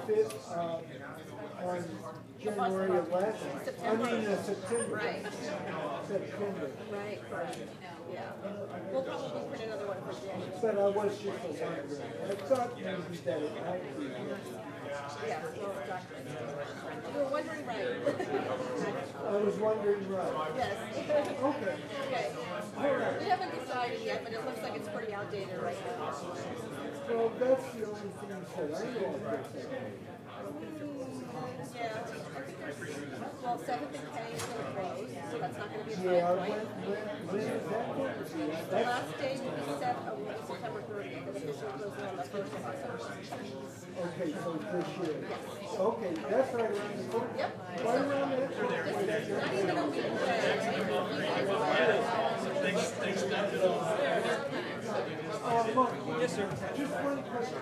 on January 11th. September. September. Right. September. Right. Yeah. We'll probably print another one for January. But I was just wondering. I thought maybe that it might be. Yeah, well, exactly. You were wondering, right? I was wondering, right. Yes. Okay. Okay. We haven't decided yet, but it looks like it's pretty outdated right now. Well, that's the only thing that I know of this. Yeah. Well, 7th and K is going to close, so that's not going to be a Yeah, time point. when is that going to be? The last day will be set on September 30th, and officially closing on the 1st of October. Okay, so this year. Okay, that's right around the corner. Yep. Right around that corner. This is not even a week away. Mark, yes, sir. Just one question.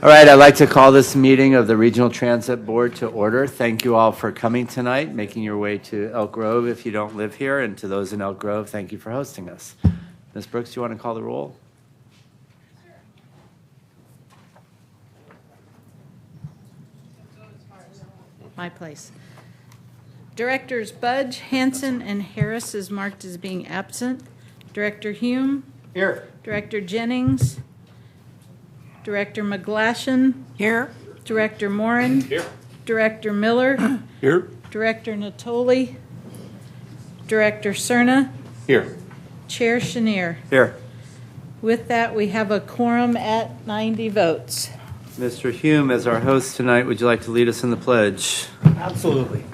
All right, I'd like to call this meeting of the Regional Transit Board to order. Thank you all for coming tonight, making your way to Elk Grove if you don't live here, and to those in Elk Grove, thank you for hosting us. Ms. Brooks, do you want to call the roll? My place. Directors Budge, Hanson, and Harris is marked as being absent. Director Hume. Here. Director Jennings. Director McGlashan. Here. Director Morin. Here. Director Miller. Here. Director Natoli. Director Cerna. Here. Chair Chenier. Here. With that, we have a quorum at 90 votes. Mr. Hume, as our host tonight, would you like to lead us in the pledge? Absolutely.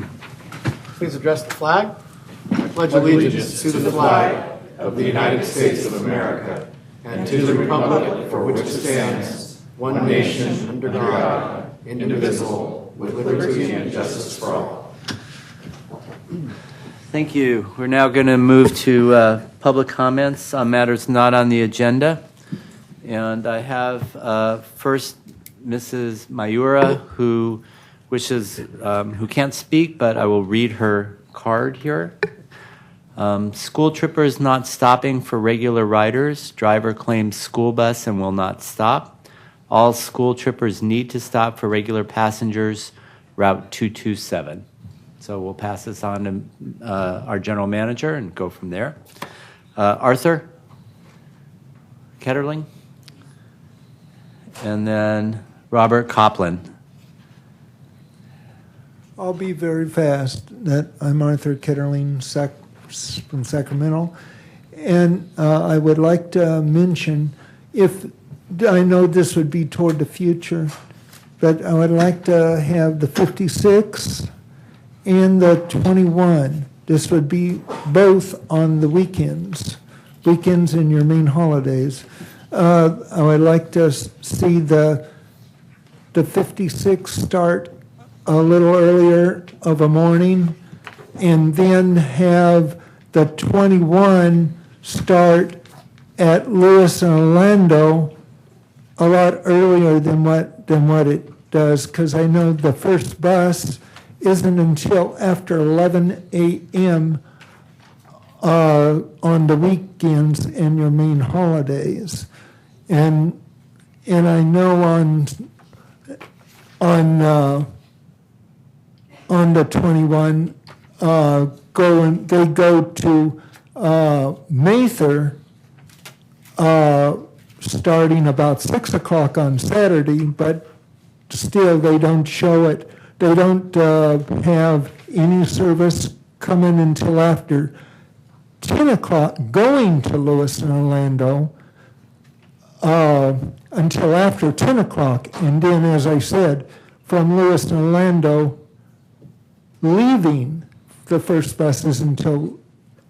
Please address the flag. I pledge allegiance to the flag of the United States of America and to the republic for which it stands, one nation under God, indivisible, with liberty and justice for all. Thank you. We're now going to move to public comments on matters not on the agenda. And I have first Mrs. Mayura, who wishes, who can't speak, but I will read her card here. School trippers not stopping for regular riders. Driver claims school bus and will not stop. All school trippers need to stop for regular passengers. Route 227. So we'll pass this on to our general manager and go from there. Arthur Ketterling. And then Robert Copland. I'll be very fast. I'm Arthur Ketterling from Sacramento. And I would like to mention, I know this would be toward the future, but I would like to have the 56 and the 21. This would be both on the weekends and your main holidays. I would like to see the 56 start a little earlier of a morning, and then have the 21 start at Lewis and Orlando a lot earlier than what it does, because I know the first bus isn't until after 11 a.m. On the weekends and your main holidays, and I know on the 21 they go to Mather starting about 6 o'clock on Saturday, but still they don't show it. They don't have any service coming until after 10 o'clock going to Lewis and Orlando until after 10 o'clock. And then, as I said, from Lewis and Orlando, leaving the first buses until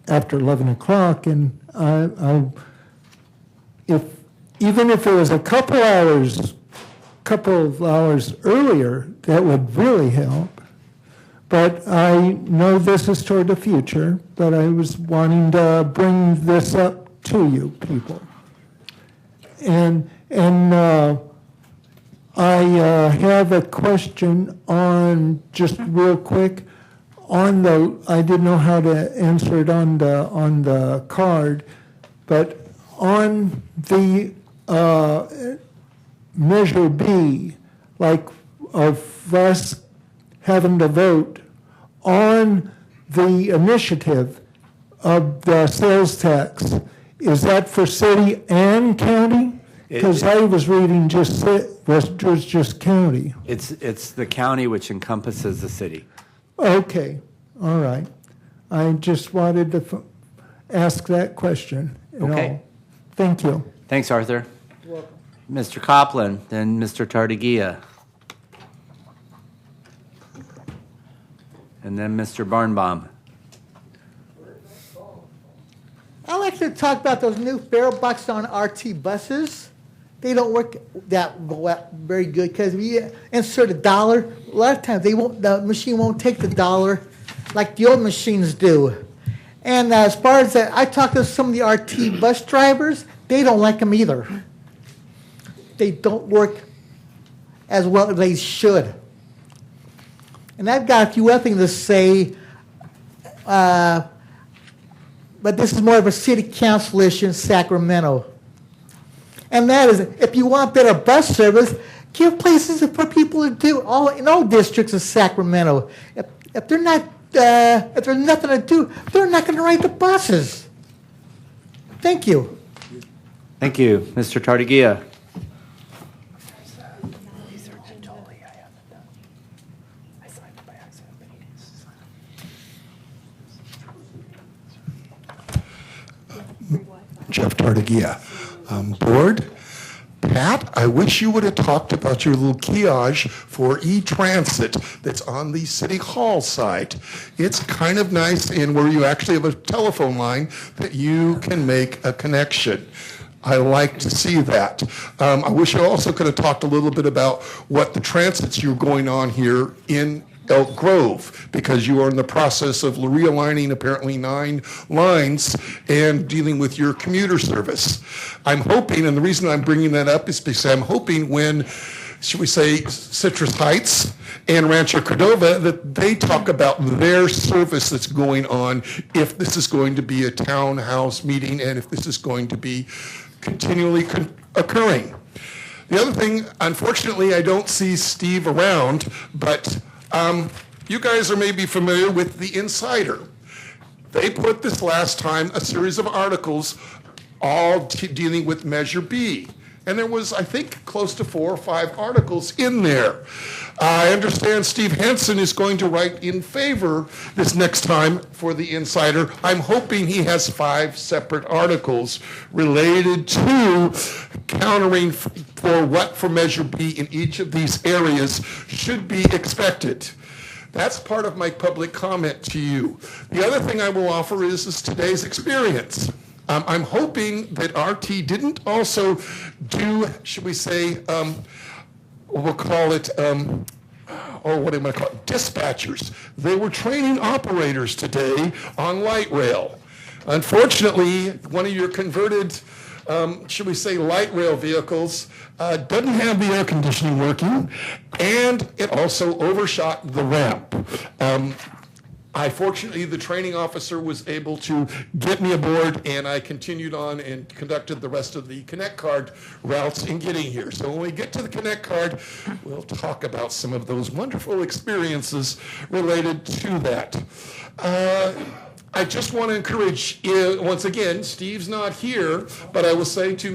after 11 o'clock. And even if it was a couple of hours earlier, that would really help. But I know this is toward the future, but I was wanting to bring this up to you people. And I have a question on, just real quick, on the, I didn't know how to answer it on the card, but on the Measure B, like of us having to vote on the initiative of the sales tax, is that for city and county? Because I was reading was just county. It's the county which encompasses the city. Okay, all right. I just wanted to ask that question. Okay. Thank you. Thanks, Arthur. Mr. Copland, then Mr. Tardigia. And then Mr. Barnbaum. I'd like to talk about those new barrel boxes on RT buses. They don't work that very good because we insert $1. A lot of times the machine won't take the $1 like the old machines do. And as far as that, I talked to some of the RT bus drivers. They don't like them either. They don't work as well as they should. And I've got a few other things to say, but this is more of a city council issue in Sacramento. And that is, if you want better bus service, give places for people to do in all districts of Sacramento. If they're not, if there's nothing to do, they're not going to ride the buses. Thank you. Thank you. Mr. Tardigia. Jeff Tardigia. Board, Pat, I wish you would have talked about your little kiosk for e-transit that's on the City Hall site. It's kind of nice in where you actually have a telephone line that you can make a connection. I like to see that. I wish you also could have talked a little bit about what the transits you're going on here in Elk Grove, because you are in the process of realigning apparently 9 lines and dealing with your commuter service. I'm hoping, and the reason I'm bringing that up is because I'm hoping when, should we say, Citrus Heights and Rancho Cordova, that they talk about their service that's going on, if this is going to be a townhouse meeting and if this is going to be continually occurring. The other thing, unfortunately, I don't see Steve around, but you guys are maybe familiar with the Insider. They put this last time a series of articles all dealing with Measure B. And there was, I think, close to 4 or 5 articles in there. I understand Steve Henson is going to write in favor this next time for the Insider. I'm hoping he has 5 separate articles related to countering for what for Measure B in each of these areas should be expected. That's part of my public comment to you. The other thing I will offer is today's experience. I'm hoping that RT didn't also do, should we say, we'll call it, or what am I call it, dispatchers. They were training operators today on light rail. Unfortunately, one of your converted, should we say, light rail vehicles doesn't have the air conditioning working, and it also overshot the ramp. Fortunately, the training officer was able to get me aboard, and I continued on and conducted the rest of the Connect Card routes in getting here. So when we get to the Connect Card, we'll talk about some of those wonderful experiences related to that. I just want to encourage, once again, Steve's not here, but I will say to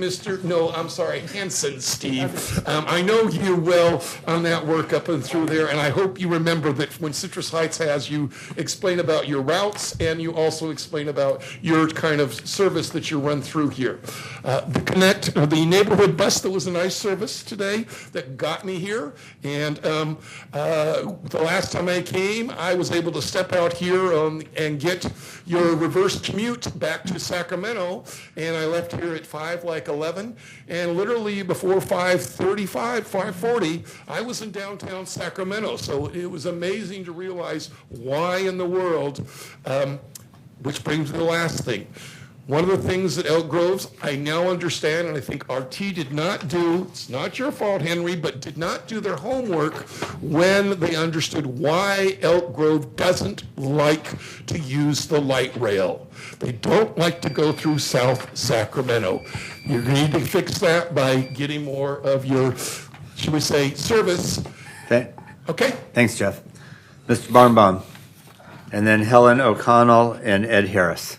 Hanson, Steve, I know you well on that work up and through there, and I hope you remember that when Citrus Heights has, you explain about your routes, and you also explain about your kind of service that you run through here. The neighborhood bus, that was a nice service today that got me here, and the last time I came, I was able to step out here and get your reverse commute back to Sacramento, and I left here at 5:11, and literally before 5:35, 5:40, I was in downtown Sacramento. So it was amazing to realize why in the world, which brings me to the last thing. One of the things that Elk Groves, I now understand, and I think RT did not do, it's not your fault, Henry, but did not do their homework when they understood why Elk Grove doesn't like to use the light rail. They don't like to go through South Sacramento. You need to fix that by getting more of your, should we say, service. Okay? Thanks, Jeff. Mr. Barnbaum, and then Helen O'Connell and Ed Harris.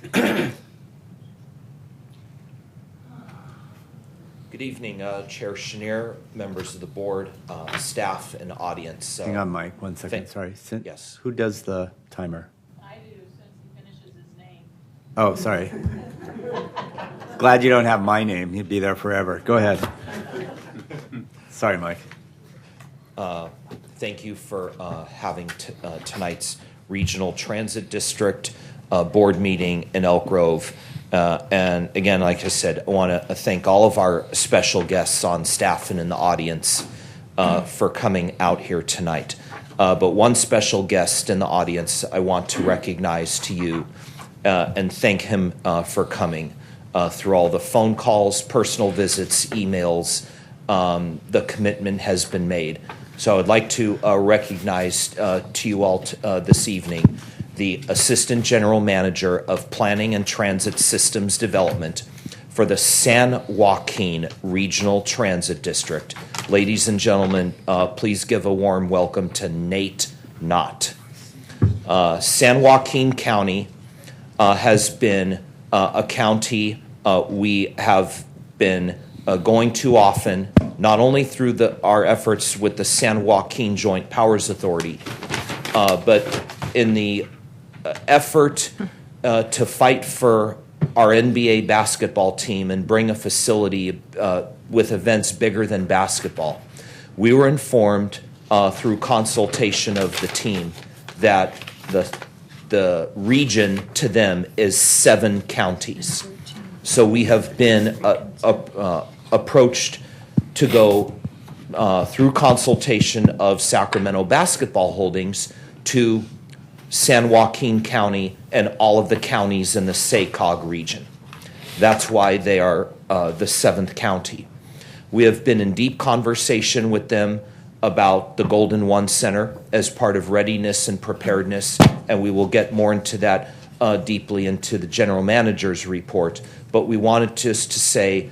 Good evening, Chair Chenier, members of the board, staff, and audience. Hang on, Mike, 1 second, Thank- sorry. Yes. Who does the timer? I do, since he finishes his name. Oh, sorry. Glad you don't have my name. He'd be there forever. Go ahead. Sorry, Mike. Thank you for having tonight's Regional Transit District board meeting in Elk Grove. And again, like I said, I want to thank all of our special guests on staff and in the audience for coming out here tonight. But one special guest in the audience I want to recognize to you and thank him for coming through all the phone calls, personal visits, emails. The commitment has been made. So I'd like to recognize to you all this evening the Assistant General Manager of Planning and Transit Systems Development for the San Joaquin Regional Transit District. Ladies and gentlemen, please give a warm welcome to Nate Knott. San Joaquin County has been a county we have been going to often, not only through our efforts with the San Joaquin Joint Powers Authority, but in the effort to fight for our NBA basketball team and bring a facility with events bigger than basketball. We were informed through consultation of the team that the region to them is 7 counties. So we have been approached to go through consultation of Sacramento Basketball Holdings to San Joaquin County and all of the counties in the SACOG region. That's why they are the 7th county. We have been in deep conversation with them about the Golden One Center as part of readiness and preparedness, and we will get more into that deeply into the general manager's report. But we wanted just to say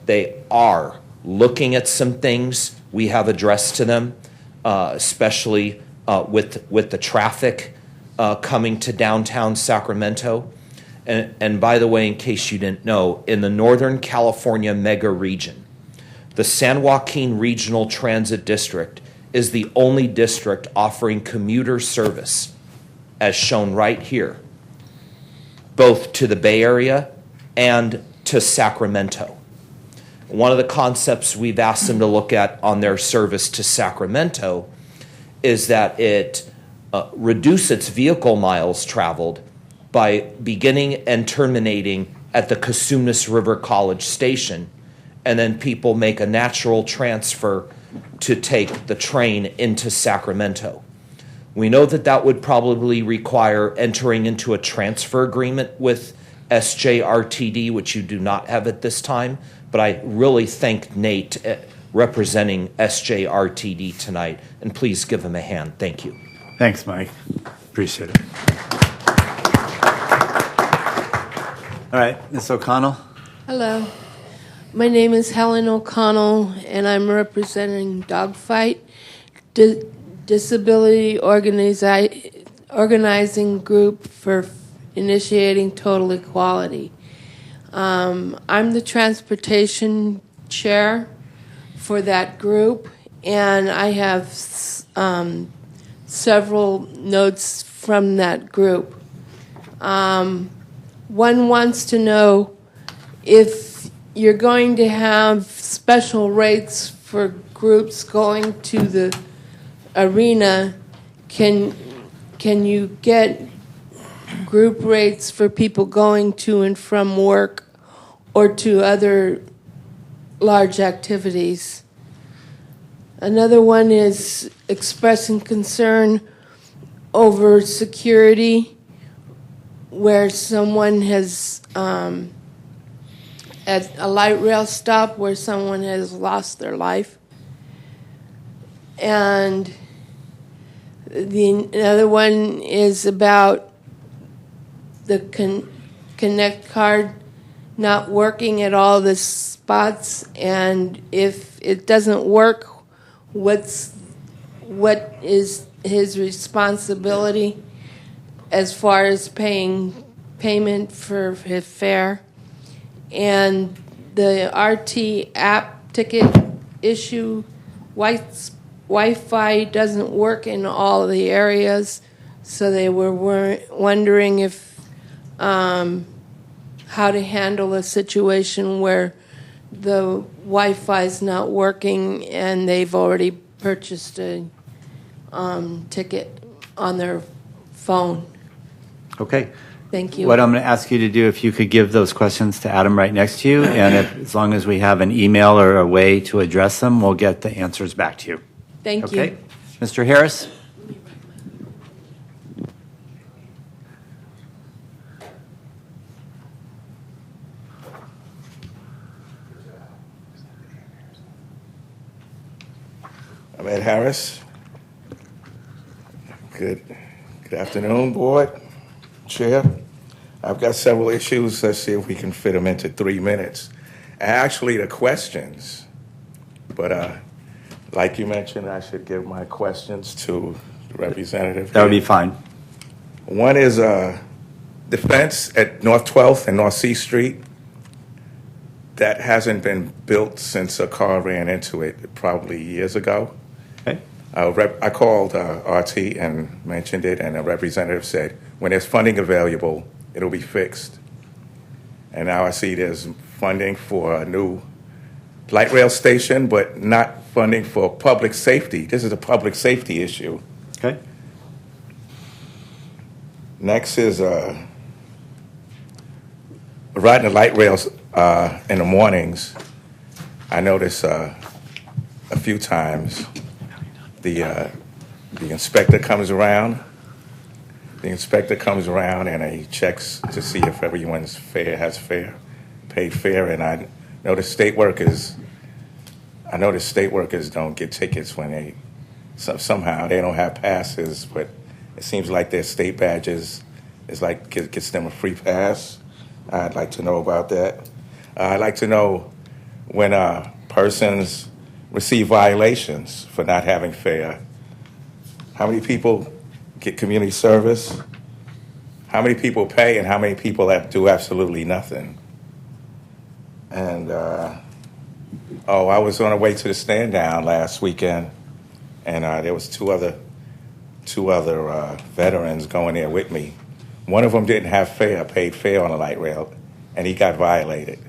they are looking at some things we have addressed to them, especially with the traffic coming to downtown Sacramento. And by the way, in case you didn't know, in the Northern California mega region, the San Joaquin Regional Transit District is the only district offering commuter service, as shown right here, both to the Bay Area and to Sacramento. One of the concepts we've asked them to look at on their service to Sacramento is that it reduce its vehicle miles traveled by beginning and terminating at the Cosumnes River College Station, and then people make a natural transfer to take the train into Sacramento. We know that that would probably require entering into a transfer agreement with SJRTD, which you do not have at this time, but I really thank Nate representing SJRTD tonight, and please give him a hand. Thank you. Thanks, Mike. Appreciate it. All right, Ms. O'Connell. Hello. My name is Helen O'Connell, and I'm representing Dogfight, Disability Organizing Group for Initiating Total Equality. I'm the transportation chair for that group, and I have several notes from that group. One wants to know if you're going to have special rates for groups going to the arena. Can you get group rates for people going to and from work or to other large activities. Another one is expressing concern over security, where someone has, at a light rail stop where someone has lost their life. And the other one is about the Connect card not working at all the spots, and if it doesn't work, what is his responsibility as far as payment for his fare? And the RT app ticket issue, Wi-Fi doesn't work in all the areas, so they were wondering if how to handle a situation where the Wi-Fi is not working and they've already purchased a ticket on their phone. Okay. Thank you. What I'm going to ask you to do, if you could give those questions to Adam right next to you, and as long as we have an email or a way to address them, we'll get the answers back to you. Thank Okay? you. Mr. Harris? I'm Ed Harris. Good afternoon, board, chair. I've got several issues. Let's see if we can fit them into 3 minutes. Actually, the questions, but like you mentioned, I should give my questions to the representative. That would be fine. One is the fence at North 12th and North C Street. That hasn't been built since a car ran into it probably years ago. Okay. I called RT and mentioned it, and a representative said, when there's funding available, it'll be fixed. And now I see there's funding for a new light rail station, but not funding for public safety. This is a public safety issue. Okay. Next is riding the light rails in the mornings. I notice a few times the inspector comes around. The inspector comes around and he checks to see if everyone's paid fare, and I notice state workers don't get tickets when somehow they don't have passes, but it seems like their state badges is like gets them a free pass. I'd like to know about that. I'd like to know when persons receive violations for not having fare. How many people get community service? How many people pay, and how many people do absolutely nothing? And I was on the way to the stand down last weekend, and there was two other veterans going there with me. One of them didn't have paid fare on the light rail, and he got violated.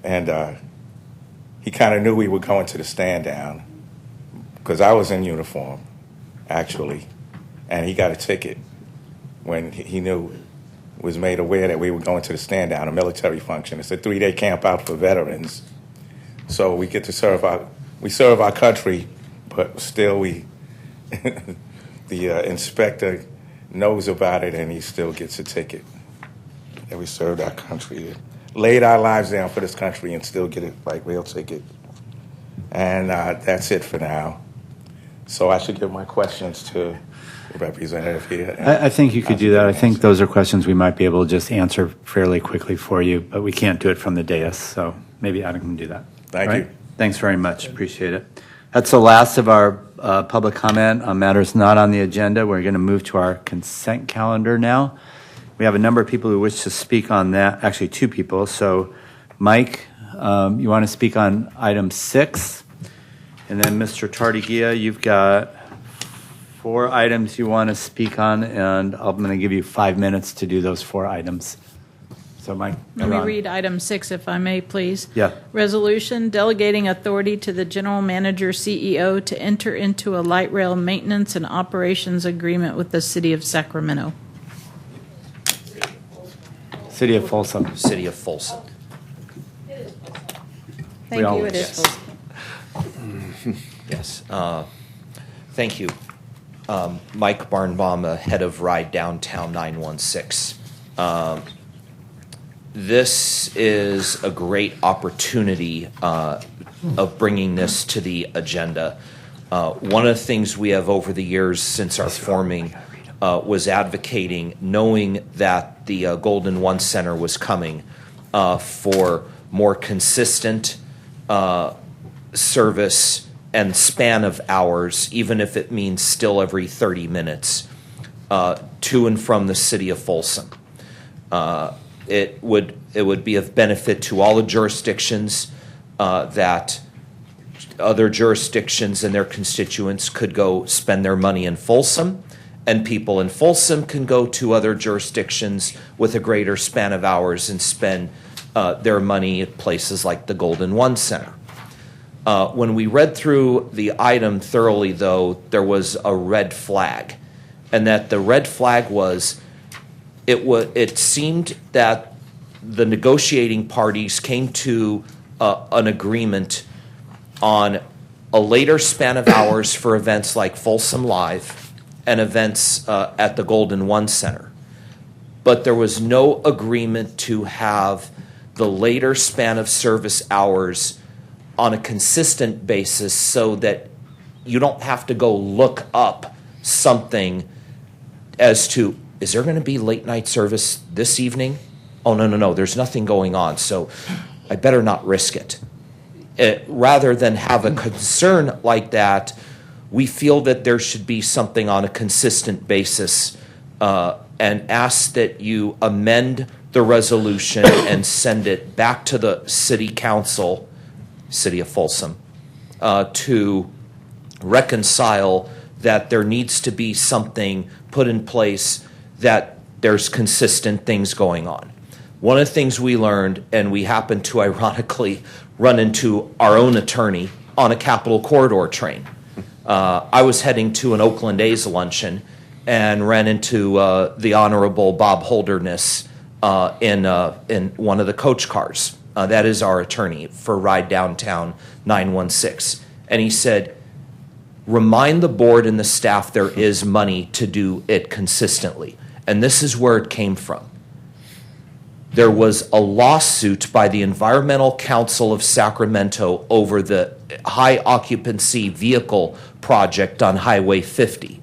And he kind of knew we were going to the stand down because I was in uniform, actually, and he got a ticket when he knew, was made aware that we were going to the stand down, a military function. It's a 3-day camp out for veterans. So we get to serve our country, but still the inspector knows about it and he still gets a ticket. And we served our country, laid our lives down for this country and still get a light rail ticket. And that's it for now. So I should give my questions to the representative here. I think you could do that. I think those are questions we might be able to just answer fairly quickly for you, but we can't do it from the dais, so maybe Adam can do that. Thank you. Thanks very much. Appreciate it. That's the last of our public comment on matters not on the agenda. We're going to move to our consent calendar now. We have a number of people who wish to speak on that, actually 2 people. So, Mike, you want to speak on item 6? And then Mr. Tardigia, you've got 4 items you want to speak on, and I'm going to give you 5 minutes to do those 4 items. So, Mike. Let me read item 6, if I may, please. Yeah. Resolution delegating authority to the general manager CEO to enter into a light rail maintenance and operations agreement with the city of Sacramento. City of Folsom. City of Folsom. Thank you, always- it is yes. full. Yes. Thank you. Mike Barnbaum, head of Ride Downtown 916. This is a great opportunity of bringing this to the agenda. One of the things we have over the years since our forming was advocating, knowing that the Golden One Center was coming, for more consistent service and span of hours, even if it means still every 30 minutes, to and from the city of Folsom. It would be of benefit to all the jurisdictions, that other jurisdictions and their constituents could go spend their money in Folsom, and people in Folsom can go to other jurisdictions with a greater span of hours and spend their money at places like the Golden One Center. When we read through the item thoroughly, though, there was a red flag, and that the red flag was it seemed that the negotiating parties came to an agreement on a later span of hours for events like Folsom Live and events at the Golden One Center. But there was no agreement to have the later span of service hours on a consistent basis so that you don't have to go look up something as to, is there going to be late night service this evening? Oh, no, there's nothing going on, so I better not risk it. Rather than have a concern like that, we feel that there should be something on a consistent basis, and ask that you amend the resolution and send it back to the city council, City of Folsom, to reconcile that there needs to be something put in place that there's consistent things going on. One of the things we learned, and we happened to ironically run into our own attorney on a Capitol Corridor train. I was heading to an Oakland A's luncheon and ran into the Honorable Bob Holderness in one of the coach cars. That is our attorney for Ride Downtown 916. And he said, remind the board and the staff there is money to do it consistently. And this is where it came from. There was a lawsuit by the Environmental Council of Sacramento over the high occupancy vehicle project on Highway 50.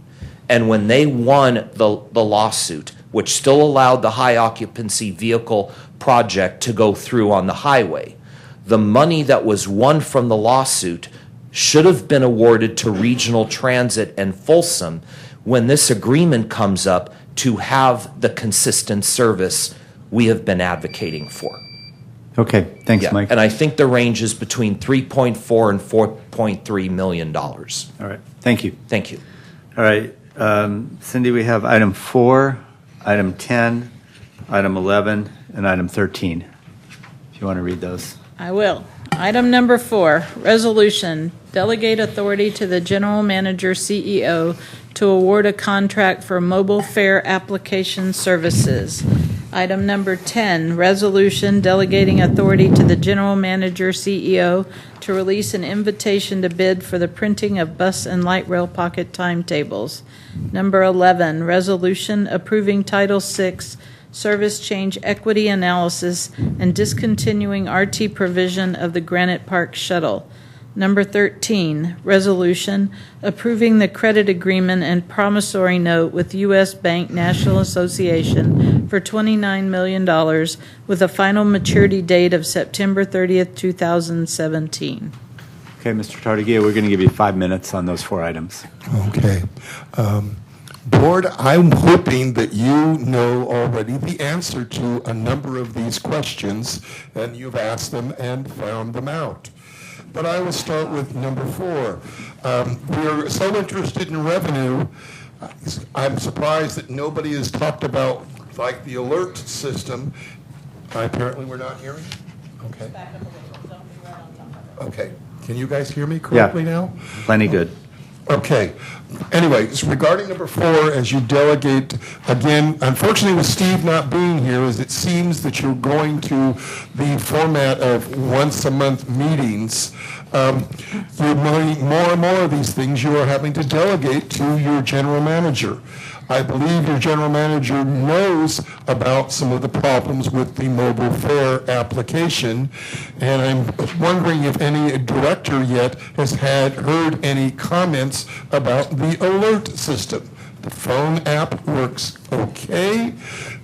And when they won the lawsuit, which still allowed the high occupancy vehicle project to go through on the highway, the money that was won from the lawsuit should have been awarded to Regional Transit and Folsom when this agreement comes up to have the consistent service we have been advocating for. Okay, thanks, Mike. And I think the range is between $3.4 and $4.3 million. All right, thank you. Thank you. All right, Cindy, we have item 4, item 10, item 11, and item 13. If you want to read those. I will. Item number 4, resolution, delegate authority to the general manager CEO to award a contract for mobile fare application services. Item number 10, resolution delegating authority to the general manager CEO to release an invitation to bid for the printing of bus and light rail pocket timetables. Number 11, resolution approving Title VI service change equity analysis and discontinuing RT provision of the Granite Park shuttle. Number 13, resolution approving the credit agreement and promissory note with U.S. Bank National Association for $29 million with a final maturity date of September 30th, 2017. Okay, Mr. Tardigia, we're going to give you 5 minutes on those 4 items. Okay. Board, I'm hoping that you know already the answer to a number of these questions, and you've asked them and found them out. But I will start with number 4. We're so interested in revenue, I'm surprised that nobody has talked about, like, the alert system. Apparently we're not hearing? Okay. Okay. Can you guys hear me correctly now? Plenty good. Okay. Anyways, regarding number 4, as you delegate, again, unfortunately with Steve not being here, is it seems that you're going to the format of once-a-month meetings. You're more and more of these things you are having to delegate to your general manager. I believe your general manager knows about some of the problems with the mobile fare application, and I'm wondering if any director yet has heard any comments about the alert system. The phone app works okay.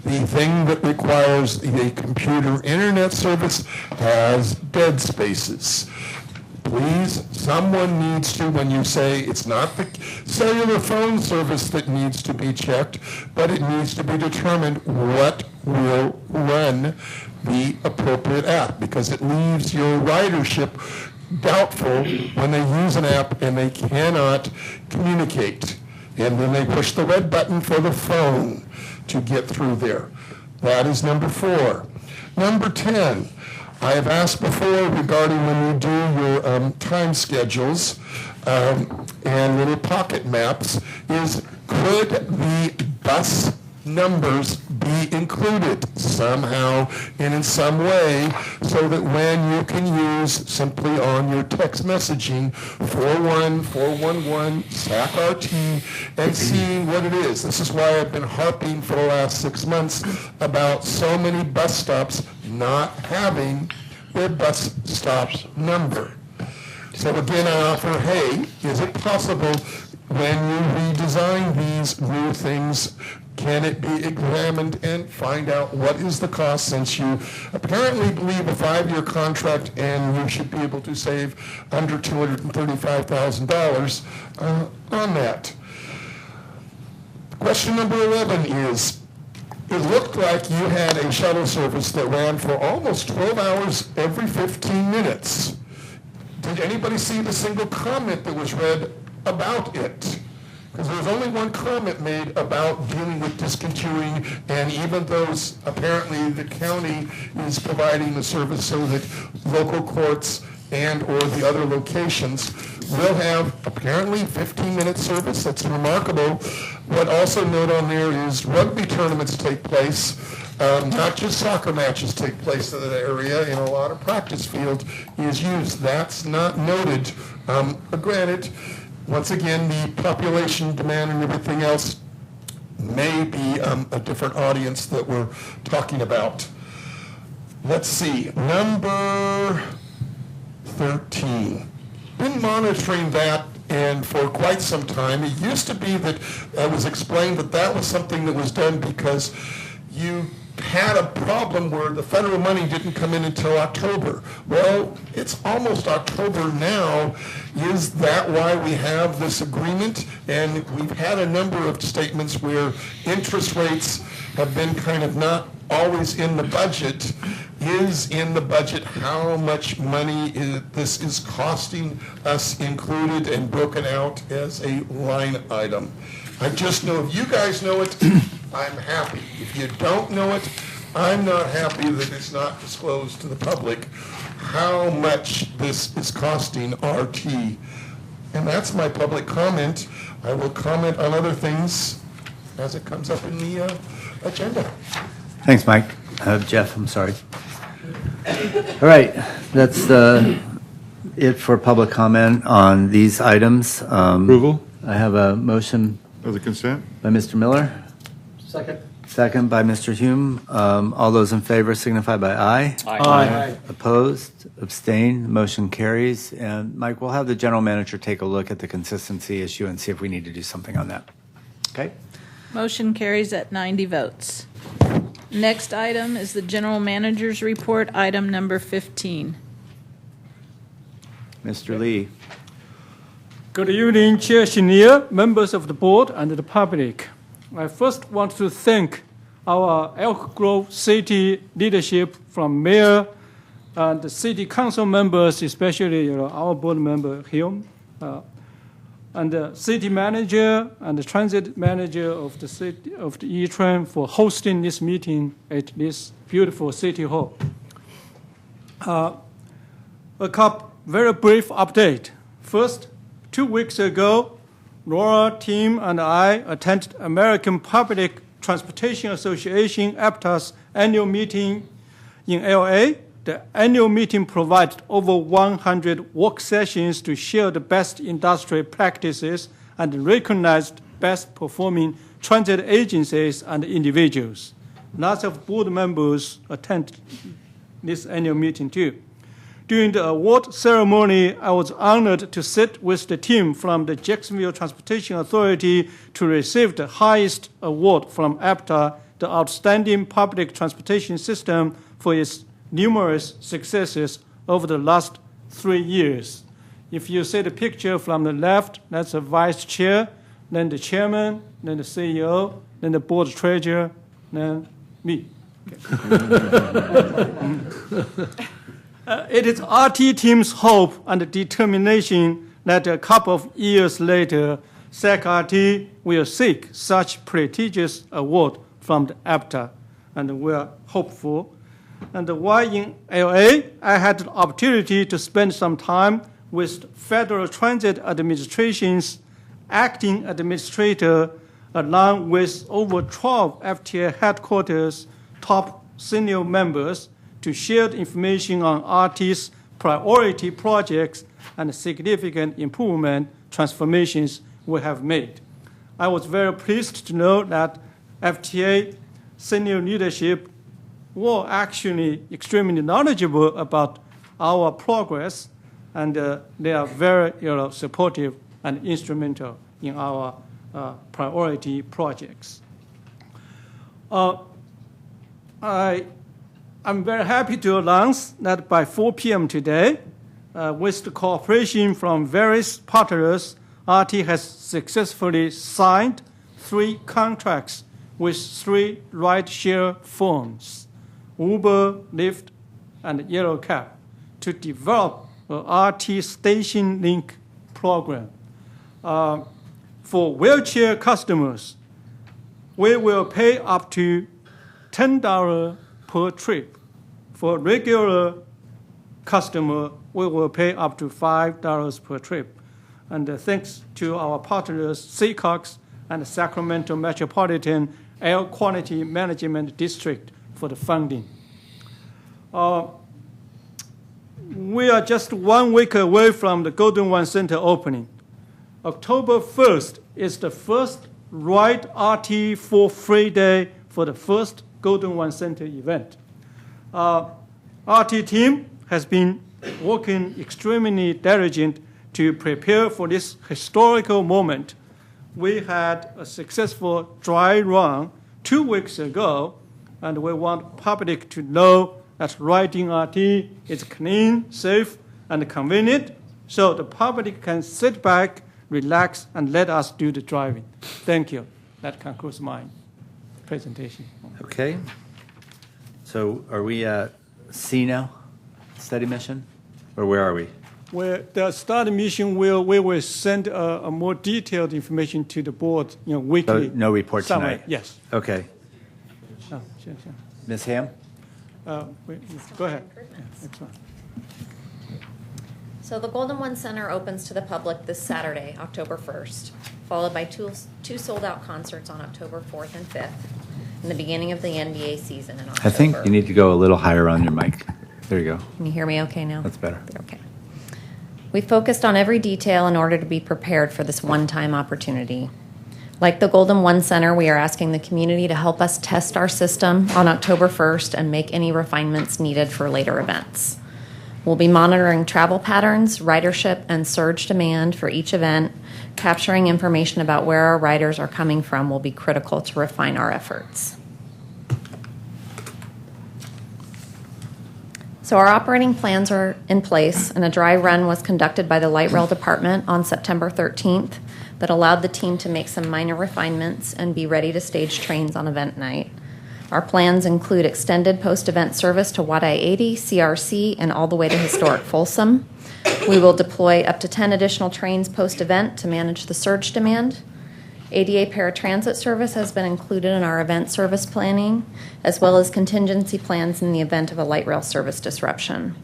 The thing that requires a computer internet service has dead spaces. Please, someone needs to, when you say it's not the cellular phone service that needs to be checked, but it needs to be determined what will run the appropriate app, because it leaves your ridership doubtful when they use an app and they cannot communicate. And then they push the red button for the phone to get through there. That is number 4. Number 10. I have asked before regarding when you do your time schedules and little pocket maps, is could the bus numbers be included somehow and in some way so that when you can use simply on your text messaging 41411 SAC-RT and seeing what it is. This is why I've been harping for the last 6 months about so many bus stops not having their bus stop's number. So again, I offer, hey, is it possible when you redesign these new things, can it be examined and find out what is the cost, since you apparently believe a 5-year contract and you should be able to save under $235,000 on that. Question number 11 is, it looked like you had a shuttle service that ran for almost 12 hours every 15 minutes. Did anybody see the single comment that was read about it? Because there was only one comment made about dealing with discontinuing, and even those, apparently the county is providing the service so that local courts and or the other locations will have apparently 15-minute service. That's remarkable. What also note on there is rugby tournaments take place. Not just soccer matches take place in that area, and a lot of practice field is used. That's not noted. Granted, once again, the population demand and everything else may be a different audience that we're talking about. Let's see, number 13. Been monitoring that, and for quite some time. It used to be that it was explained that that was something that was done because you had a problem where the federal money didn't come in until October. Well, it's almost October now. Is that why we have this agreement? And we've had a number of statements where interest rates have been kind of not always in the budget. Is in the budget how much money this is costing us included and broken out as a line item? I just know if you guys know it, I'm happy. If you don't know it, I'm not happy that it's not disclosed to the public how much this is costing RT. And that's my public comment. I will comment on other things as it comes up in the agenda. Thanks, Mike. Jeff, I'm sorry. All right, that's it for public comment on these items. Approval I have a motion of the consent? by Mr. Miller, second by Mr. Hume. All those in favor signify by aye. Aye. Opposed, abstained, motion carries. And Mike, we'll have the general manager take a look at the consistency issue and see if we need to do something on that. Okay? Motion carries at 90 votes. Next item is the general manager's report, item number 15. Mr. Lee. Good evening, Chair Chenier, members of the board, and the public. I first want to thank our Elk Grove City leadership, from mayor and the city council members, especially our board member Hume, and the city manager and the transit manager of the city of the E-Train for hosting this meeting at this beautiful city hall. A very brief update. First, 2 weeks ago, Laura, Tim, and I attended American Public Transportation Association APTA's annual meeting in LA. The annual meeting provided over 100 work sessions to share the best industry practices and recognized best performing transit agencies and individuals. Lots of board members attended this annual meeting too. During the award ceremony, I was honored to sit with the team from the Jacksonville Transportation Authority to receive the highest award from APTA, the Outstanding Public Transportation System, for its numerous successes over the last 3 years. If you see the picture from the left, that's the vice chair, then the chairman, then the CEO, then the board treasurer, then me. It is RT team's hope and determination that a couple of years later, SAC-RT will seek such prestigious award from the APTA, and we are hopeful. And while in LA, I had the opportunity to spend some time with Federal Transit Administration's acting administrator, along with over 12 FTA headquarters top senior members, to share information on RT's priority projects and significant improvement transformations we have made. I was very pleased to know that FTA senior leadership were actually extremely knowledgeable about our progress, and they are very supportive and instrumental in our priority projects. I'm very happy to announce that by 4 p.m. today, with the cooperation from various partners, RT has successfully signed 3 contracts with 3 rideshare firms, Uber, Lyft, and Yellow Cab, to develop a RT Station Link program. For wheelchair customers, we will pay up to $10 per trip. For regular customer, we will pay up to $5 per trip. And thanks to our partners, Seacox and Sacramento Metropolitan Air Quality Management District, for the funding. We are just 1 week away from the Golden One Center opening. October 1st is the first Ride RT for Free Day for the first Golden One Center event. RT team has been working extremely diligent to prepare for this historical moment. We had a successful dry run 2 weeks ago, and we want public to know that riding RT is clean, safe, and convenient, so the public can sit back, relax, and let us do the driving. Thank you. That concludes my presentation. Okay. So are we at C now, study mission? Or where are we? Where the study mission we will send a more detailed information to the board, weekly. So no report summary. tonight? Yes. Okay. Sure. Ms. Ham? Go ahead. Yeah, excellent. So the Golden One Center opens to the public this Saturday, October 1st, followed by two sold-out concerts on October 4th and 5th, and the beginning of the NBA season in October. I think you need to go a little higher on your mic. There you go. Can you hear me okay now? That's better. Okay. We focused on every detail in order to be prepared for this one-time opportunity. Like the Golden One Center, we are asking the community to help us test our system on October 1st and make any refinements needed for later events. We'll be monitoring travel patterns, ridership, and surge demand for each event. Capturing information about where our riders are coming from will be critical to refine our efforts. So our operating plans are in place, and a dry run was conducted by the Light Rail Department on September 13th that allowed the team to make some minor refinements and be ready to stage trains on event night. Our plans include extended post-event service to Wadi 80, CRC, and all the way to historic Folsom. We will deploy up to 10 additional trains post-event to manage the surge demand. ADA paratransit service has been included in our event service planning, as well as contingency plans in the event of a light rail service disruption.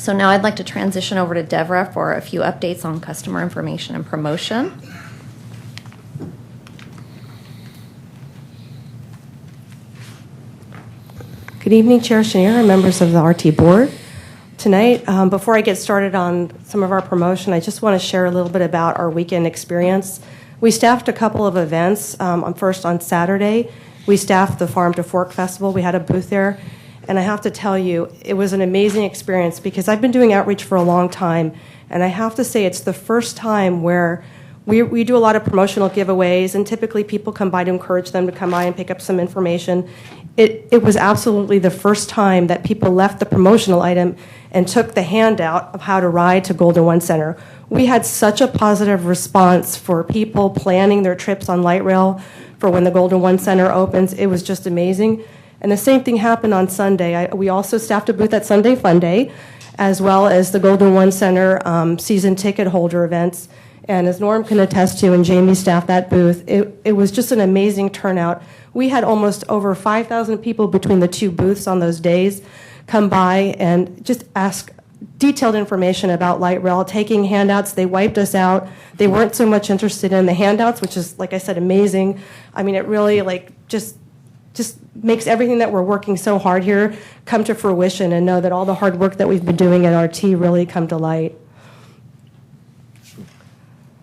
So now I'd like to transition over to Devra for a few updates on customer information and promotion. Good evening, Chair Chenier and members of the RT Board. Tonight, before I get started on some of our promotion, I just want to share a little bit about our weekend experience. We staffed a couple of events. First, on Saturday, we staffed the Farm to Fork Festival. We had a booth there. And I have to tell you, it was an amazing experience because I've been doing outreach for a long time. And I have to say, it's the first time where we do a lot of promotional giveaways, and typically people come by to encourage them to come by and pick up some information. It was absolutely the first time that people left the promotional item and took the handout of how to ride to Golden One Center. We had such a positive response for people planning their trips on light rail for when the Golden One Center opens. It was just amazing. And the same thing happened on Sunday. We also staffed a booth at Sunday Fun Day, as well as the Golden One Center season ticket holder events. And as Norm can attest to, and Jamie staffed that booth, it was just an amazing turnout. We had almost over 5,000 people between the two booths on those days come by and just ask detailed information about light rail, taking handouts. They wiped us out. They weren't so much interested in the handouts, which is, like I said, amazing. I mean, it really just makes everything that we're working so hard here come to fruition, and know that all the hard work that we've been doing at RT really come to light.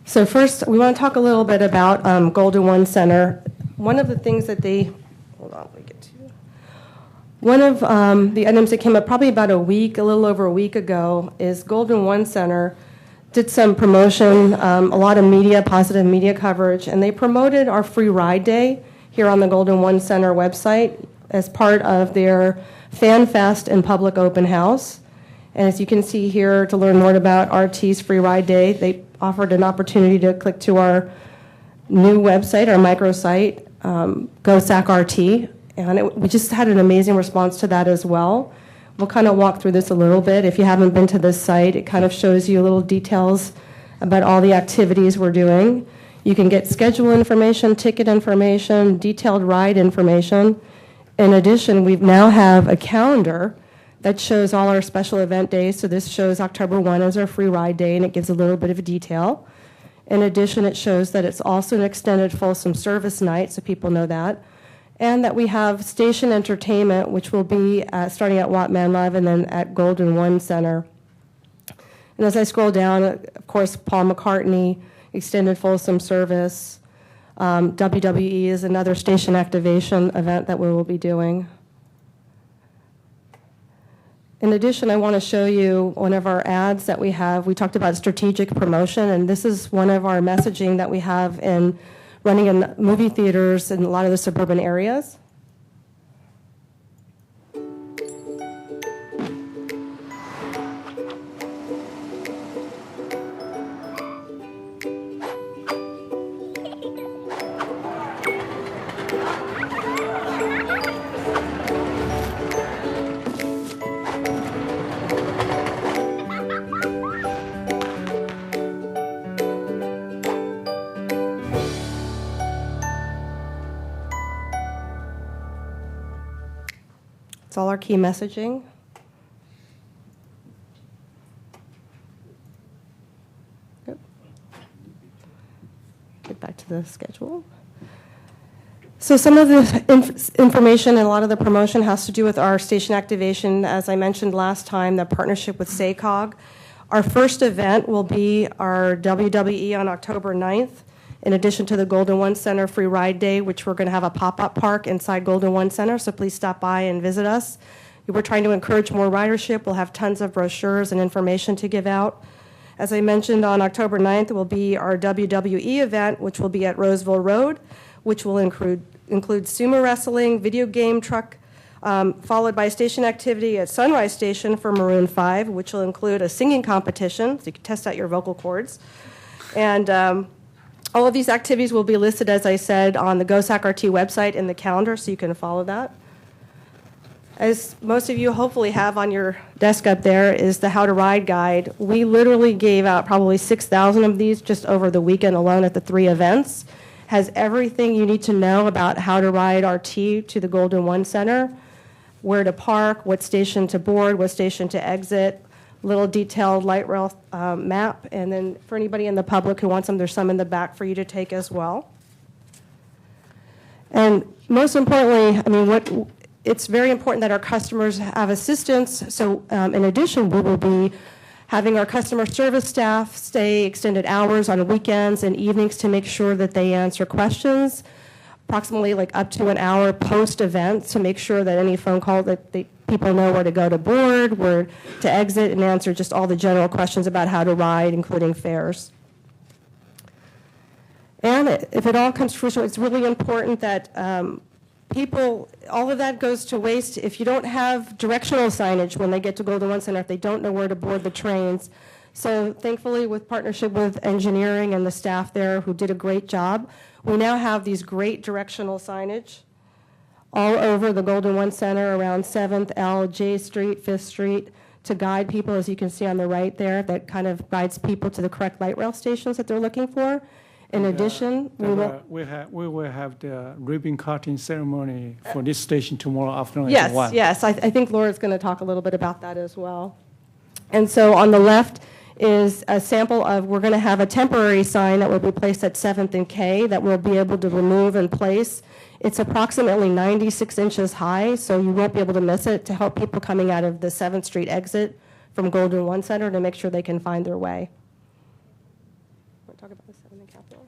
So first, we want to talk a little bit about Golden One Center. One of the things that one of the items that came up probably about a little over a week ago, is Golden One Center did some promotion, a lot of media, positive media coverage, and they promoted our free ride day here on the Golden One Center website as part of their Fan Fest and public open house. And as you can see here, to learn more about RT's free ride day, they offered an opportunity to click to our new website, our microsite, GoSacRT, and we just had an amazing response to that as well. We'll kind of walk through this a little bit. If you haven't been to this site, it kind of shows you little details about all the activities we're doing. You can get schedule information, ticket information, detailed ride information. In addition, we now have a calendar that shows all our special event days. So this shows October 1 as our free ride day, and it gives a little bit of detail. In addition, it shows that it's also an extended Folsom service night, so people know that. And that we have station entertainment, which will be starting at Watman Live and then at Golden One Center. And as I scroll down, of course, Paul McCartney, extended Folsom service. WWE is another station activation event that we will be doing. In addition, I want to show you one of our ads that we have. We talked about strategic promotion, and this is one of our messaging that we have in running in movie theaters in a lot of the suburban areas. It's all our key messaging. Yep. Get back to the schedule. So some of the information and a lot of the promotion has to do with our station activation. As I mentioned last time, the partnership with SACOG. Our first event will be our WWE on October 9th. In addition to the Golden One Center Free Ride Day, which we're going to have a pop-up park inside Golden One Center, so please stop by and visit us. We're trying to encourage more ridership. We'll have tons of brochures and information to give out. As I mentioned, on October 9th will be our WWE event, which will be at Roseville Road, which will include sumo wrestling, video game truck, followed by station activity at Sunrise Station for Maroon 5, which will include a singing competition, so you can test out your vocal cords. And all of these activities will be listed, as I said, on the GoSacRT website in the calendar, so you can follow that. As most of you hopefully have on your desk up there is the How to Ride guide. We literally gave out probably 6,000 of these just over the weekend alone at the 3 events. Has everything you need to know about how to ride RT to the Golden One Center, where to park, what station to board, what station to exit, little detailed light rail map, and then for anybody in the public who wants them, there's some in the back for you to take as well. And most importantly, I mean, it's very important that our customers have assistance. So in addition, we will be having our customer service staff stay extended hours on weekends and evenings to make sure that they answer questions, approximately like up to an hour post-event to make sure that any phone call that people know where to go to board, where to exit, and answer just all the general questions about how to ride, including fares. And if it all comes to fruition, it's really important that all of that goes to waste if you don't have directional signage when they get to Golden One Center, if they don't know where to board the trains. So thankfully, with partnership with engineering and the staff there who did a great job, we now have these great directional signage all over the Golden One Center around 7th, L, J Street, 5th Street to guide people, as you can see on the right there, that kind of guides people to the correct light rail stations that they're looking for. In addition, we will have the ribbon cutting ceremony for this station tomorrow afternoon. Yes, at 1. yes. I think Laura's going to talk a little bit about that as well. And so on the left is a sample of, we're going to have a temporary sign that will be placed at 7th and K that we'll be able to remove and place. It's approximately 96 inches high, so you won't be able to miss it, to help people coming out of the 7th Street exit from Golden One Center to make sure they can find their way. Want to talk about the 7th and Capitol?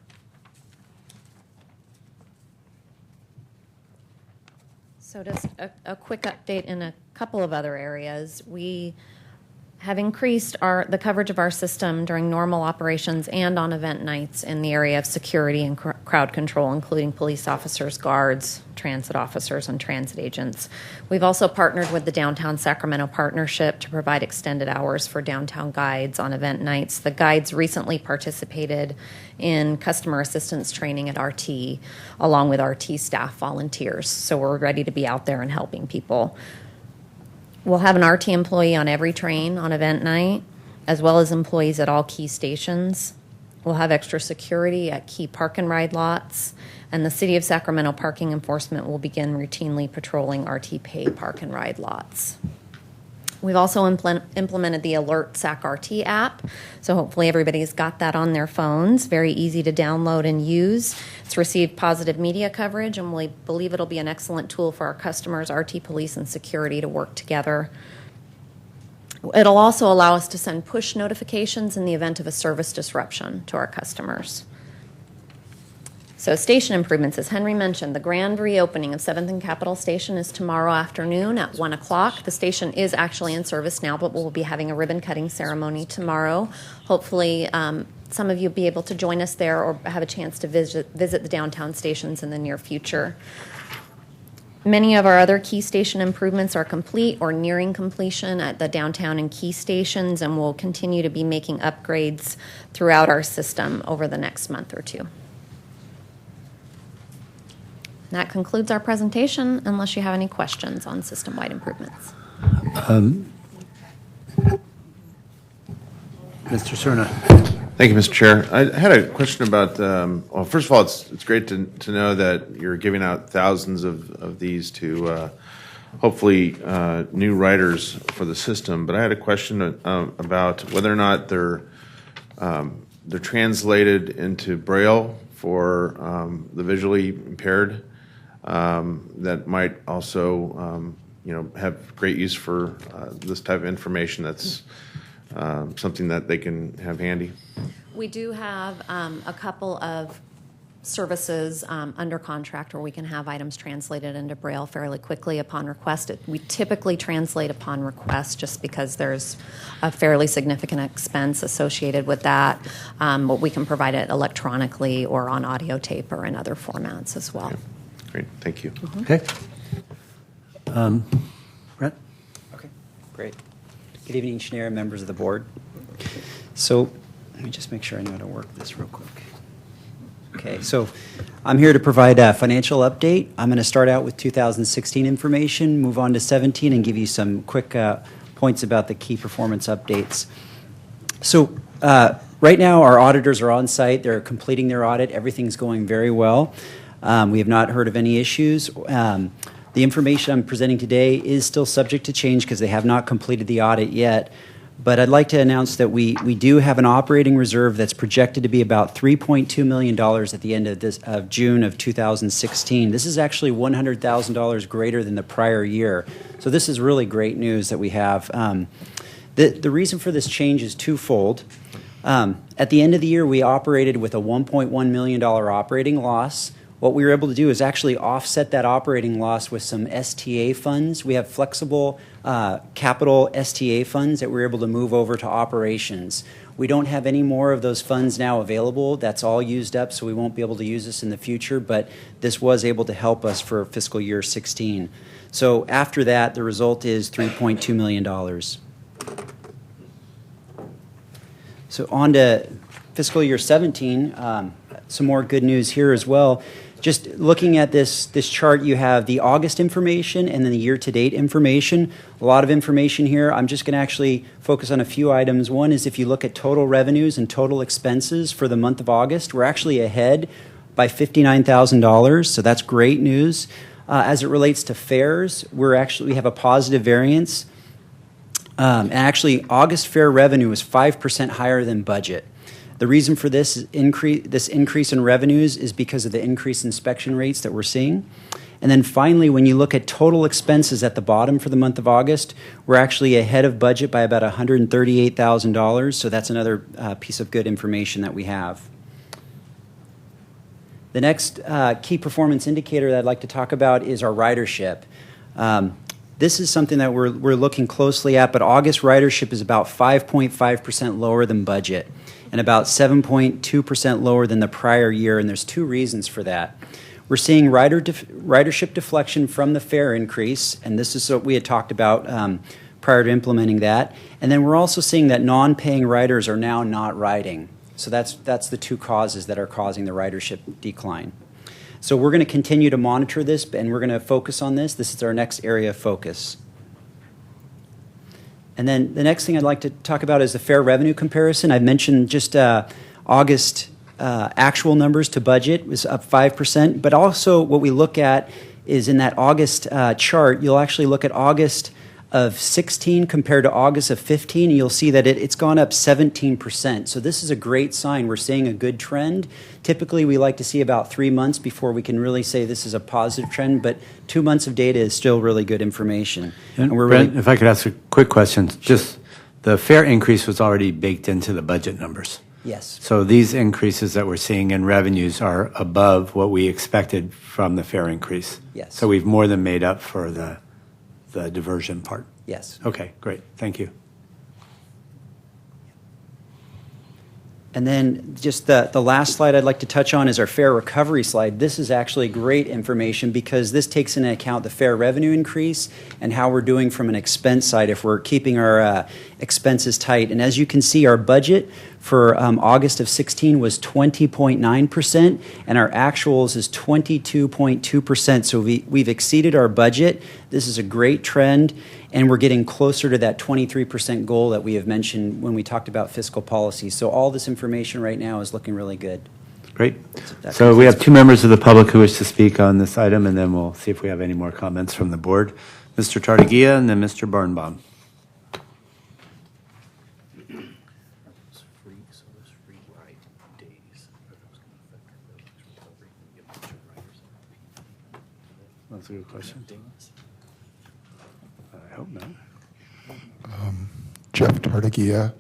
So just a quick update in a couple of other areas. We have increased the coverage of our system during normal operations and on event nights in the area of security and crowd control, including police officers, guards, transit officers, and transit agents. We've also partnered with the Downtown Sacramento Partnership to provide extended hours for downtown guides on event nights. The guides recently participated in customer assistance training at RT, along with RT staff volunteers. So we're ready to be out there and helping people. We'll have an RT employee on every train on event night, as well as employees at all key stations. We'll have extra security at key park and ride lots, and the City of Sacramento Parking Enforcement will begin routinely patrolling RT Pay park and ride lots. We've also implemented the Alert Sac RT app, so hopefully everybody's got that on their phones. Very easy to download and use. It's received positive media coverage, and we believe it'll be an excellent tool for our customers, RT Police, and security to work together. It'll also allow us to send push notifications in the event of a service disruption to our customers. So station improvements, as Henry mentioned, the grand reopening of 7th and Capitol Station is tomorrow afternoon at 1 o'clock. The station is actually in service now, but we'll be having a ribbon cutting ceremony tomorrow. Hopefully some of you will be able to join us there or have a chance to visit the downtown stations in the near future. Many of our other key station improvements are complete or nearing completion at the downtown and key stations, and we'll continue to be making upgrades throughout our system over the next month or two. That concludes our presentation, unless you have any questions on system-wide improvements. Mr. Cerna. Thank you, Mr. Chair. I had a question about, well, first of all, it's great to know that you're giving out thousands of these to hopefully new riders for the system. But I had a question about whether or not they're translated into Braille for the visually impaired. That might also, have great use for this type of information. That's something that they can have handy. We do have a couple of services under contract where we can have items translated into Braille fairly quickly upon request. We typically translate upon request just because there's a fairly significant expense associated with that. But we can provide it electronically or on audio tape or in other formats as well. Okay. Great, thank you. Mm-hmm. Okay. Brett? Okay, great. Good evening, Chair, members of the board. So let me just make sure I know how to work this real quick. Okay, so I'm here to provide a financial update. I'm going to start out with 2016 information, move on to 17, and give you some quick points about the key performance updates. So right now, our auditors are on site. They're completing their audit. Everything's going very well. We have not heard of any issues. The information I'm presenting today is still subject to change because they have not completed the audit yet. But I'd like to announce that we do have an operating reserve that's projected to be about $3.2 million at the end of June of 2016. This is actually $100,000 greater than the prior year. So this is really great news that we have. The reason for this change is twofold. At the end of the year, we operated with a $1.1 million operating loss. What we were able to do is actually offset that operating loss with some STA funds. We have flexible capital STA funds that we're able to move over to operations. We don't have any more of those funds now available. That's all used up, so we won't be able to use this in the future, but this was able to help us for fiscal year 16. So after that, the result is $3.2 million. So on to fiscal year 17, some more good news here as well. Just looking at this chart, you have the August information and then the year-to-date information. A lot of information here. I'm just going to actually focus on a few items. One is if you look at total revenues and total expenses for the month of August, we're actually ahead by $59,000, so that's great news. As it relates to fares, we have a positive variance. And actually, August fare revenue is 5% higher than budget. The reason for this increase in revenues is because of the increased inspection rates that we're seeing. And then finally, when you look at total expenses at the bottom for the month of August, we're actually ahead of budget by about $138,000. So that's another piece of good information that we have. The next key performance indicator that I'd like to talk about is our ridership. This is something that we're looking closely at, but August ridership is about 5.5% lower than budget and about 7.2% lower than the prior year, and there's two reasons for that. We're seeing ridership deflection from the fare increase, and this is what we had talked about prior to implementing that. And then we're also seeing that non-paying riders are now not riding. So that's the two causes that are causing the ridership decline. So we're going to continue to monitor this, and we're going to focus on this. This is our next area of focus. And then the next thing I'd like to talk about is the fare revenue comparison. I mentioned just August actual numbers to budget was up 5%, but also what we look at is in that August chart, you'll actually look at August of 16 compared to August of 15, and you'll see that it's gone up 17%. So this is a great sign. We're seeing a good trend. Typically, we like to see about 3 months before we can really say this is a positive trend, but 2 months of data is still really good information. And we're Brent, if I could ask a quick question, just the fare increase was already baked into the budget numbers. Yes. So these increases that we're seeing in revenues are above what we expected from the fare increase. Yes. So we've more than made up for the diversion part. Yes. Okay, great. Thank you. And then just the last slide I'd like to touch on is our fare recovery slide. This is actually great information because this takes into account the fare revenue increase and how we're doing from an expense side if we're keeping our expenses tight. And as you can see, our budget for August of 16 was 20.9%, and our actuals is 22.2%. So we've exceeded our budget. This is a great trend, and we're getting closer to that 23% goal that we have mentioned when we talked about fiscal policy. So all this information right now is looking really good. Great. So we have two members of the public who wish to speak on this item, and then we'll see if we have any more comments from the board. Mr. Tartagia and then Mr. Birnbaum. That's a good question. I hope not. Jeff Tartagia,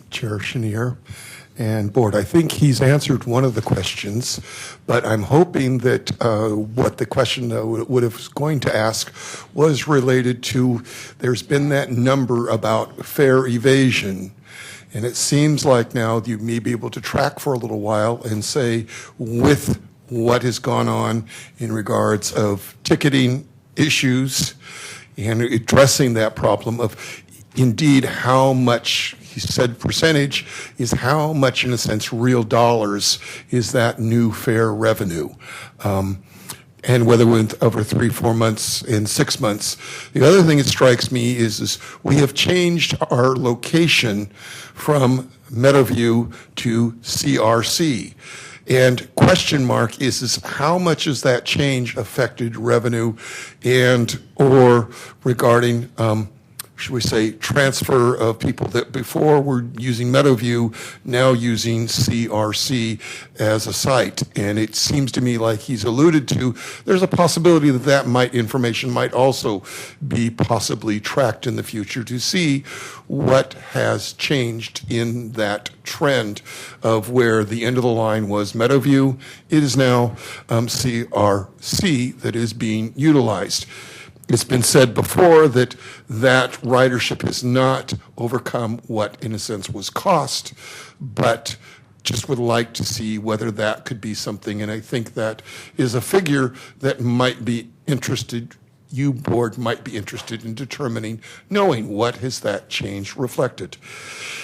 Chair Chenier, and Board. I think he's answered one of the questions, but I'm hoping that what the question was going to ask was related to there's been that number about fare evasion. And it seems like now you may be able to track for a little while and say with what has gone on in regards of ticketing issues and addressing that problem of indeed how much, he said percentage, is how much in a sense real dollars is that new fare revenue. And whether with over 3, 4 months and 6 months. The other thing that strikes me is we have changed our location from Meadowview to CRC. And question mark is how much has that change affected revenue and or regarding should we say, transfer of people that before were using Meadowview, now using CRC as a site. And it seems to me like he's alluded to, there's a possibility that information might also be possibly tracked in the future to see what has changed in that trend of where the end of the line was Meadowview. It is now CRC that is being utilized. It's been said before that ridership has not overcome what, in a sense, was cost, but just would like to see whether that could be something. And I think that is a figure that might be interested, you board might be interested in determining, knowing what has that change reflected.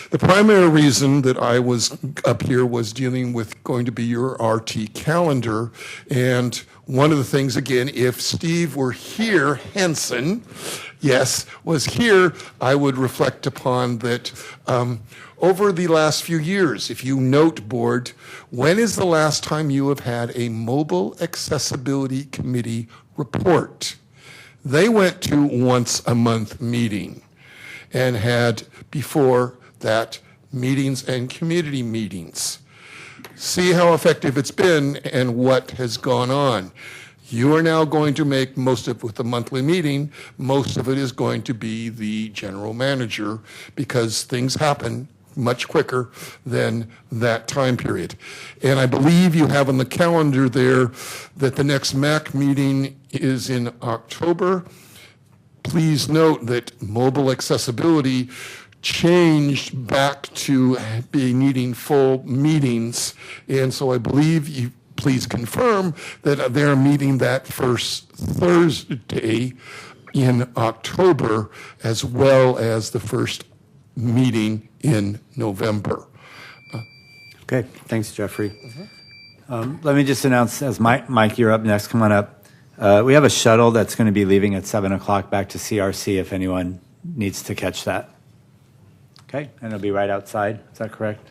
The primary reason that I was up here was dealing with going to be your RT calendar. And one of the things, again, if Steve were here, Henson, yes, was here, I would reflect upon that over the last few years, if you note, board, when is the last time you have had a mobile accessibility committee report? They went to once a month meeting and had before that meetings and community meetings. See how effective it's been and what has gone on. You are now going to make most of it with the monthly meeting. Most of it is going to be the general manager because things happen much quicker than that time period. And I believe you have on the calendar there that the next MAC meeting is in October. Please note that mobile accessibility changed back to being needing full meetings. And so I believe you please confirm that they're meeting that first Thursday in October as well as the first meeting in November. Okay, thanks, Jeffrey. Let me just announce, as Mike, you're up next, come on up. We have a shuttle that's going to be leaving at 7 o'clock back to CRC if anyone needs to catch that. Okay, and it'll be right outside. Is that correct?